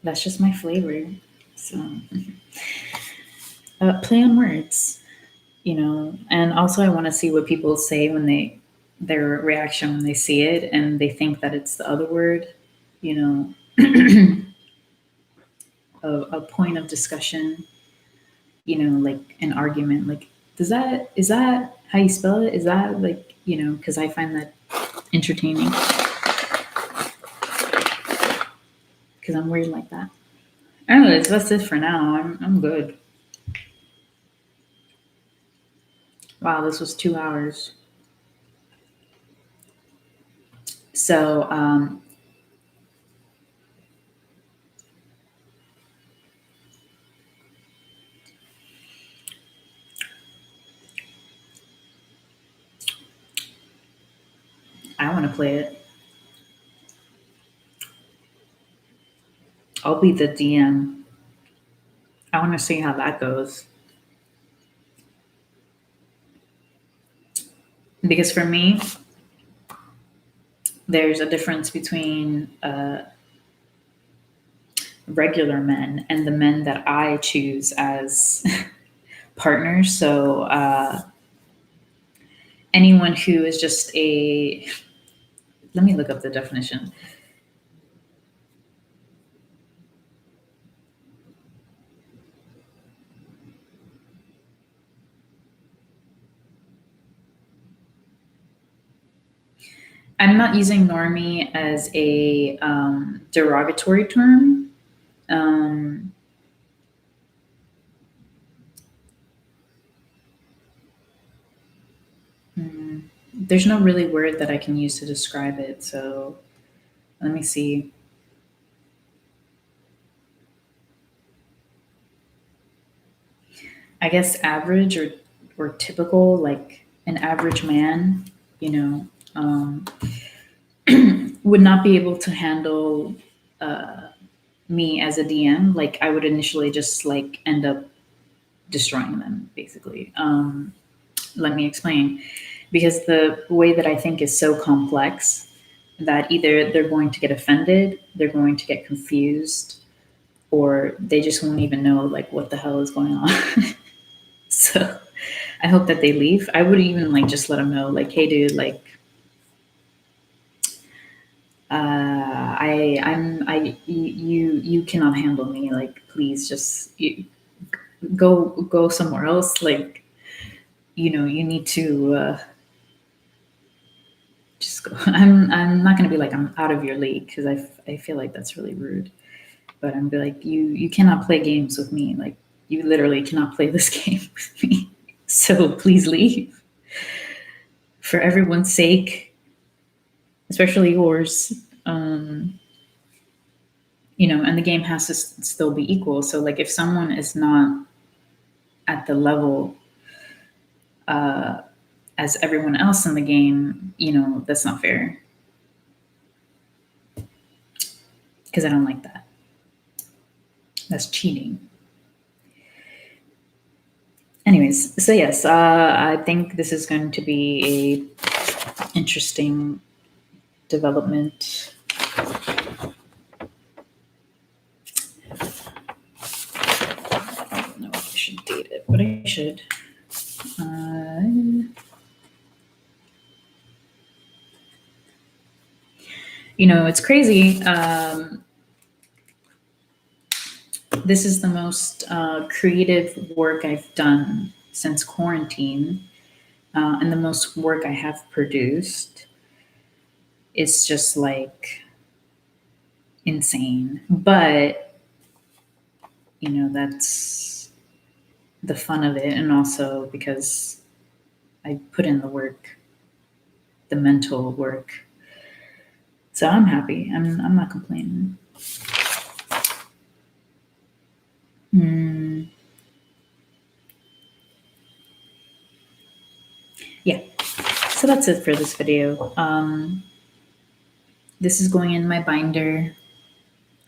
that's just my flavor. So play on words, and also I want to see what people say when their reaction when they see it and they think that it's the other word, a point of discussion, like an argument, like is that how you spell it? Is that like, because I find that entertaining because I'm weird like that. Anyways, that's it for now. I'm good. Wow, this was 2 hours. So I want to play it. I'll be the DM. I want to see how that goes. Because for me, there's a difference between regular men and the men that I choose as partners. So anyone who is just let me look up the definition. I'm not using normie as a derogatory term. There's no really word that I can use to describe it. So let me see. I guess average or typical, like an average man, would not be able to handle me as a DM. Like I would initially just like end up destroying them, basically. Let me explain. Because the way that I think is so complex that either they're going to get offended, they're going to get confused, or they just won't even know like what the hell is going on. So I hope that they leave. I would even like just let them know, like, hey, dude, like, you cannot handle me. Like, please just go somewhere else. Like, you need to just go. I'm not gonna be like I'm out of your league because I feel like that's really rude. But I'm be like, you cannot play games with me. Like, you literally cannot play this game with me. So please leave for everyone's sake, especially yours. And the game has to still be equal. So like if someone is not at the level as everyone else in the game, that's not fair. Because I don't like that. That's cheating. Anyways, so yes, I think this is going to be a interesting development. I don't know if I should date it, but I should. It's crazy. This is the most creative work I've done since quarantine, and the most work I have produced. It's just like insane. But, that's the fun of it. And also because I put in the work, the mental work. So I'm happy. I'm not complaining. Yeah. So that's it for this video. This is going in my binder,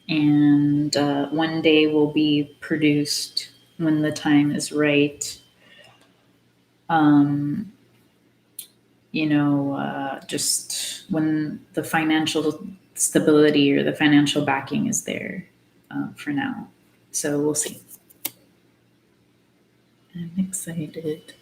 and one day will be produced when the time is right. Just when the financial stability or the financial backing is there for now. So we'll see. I'm excited.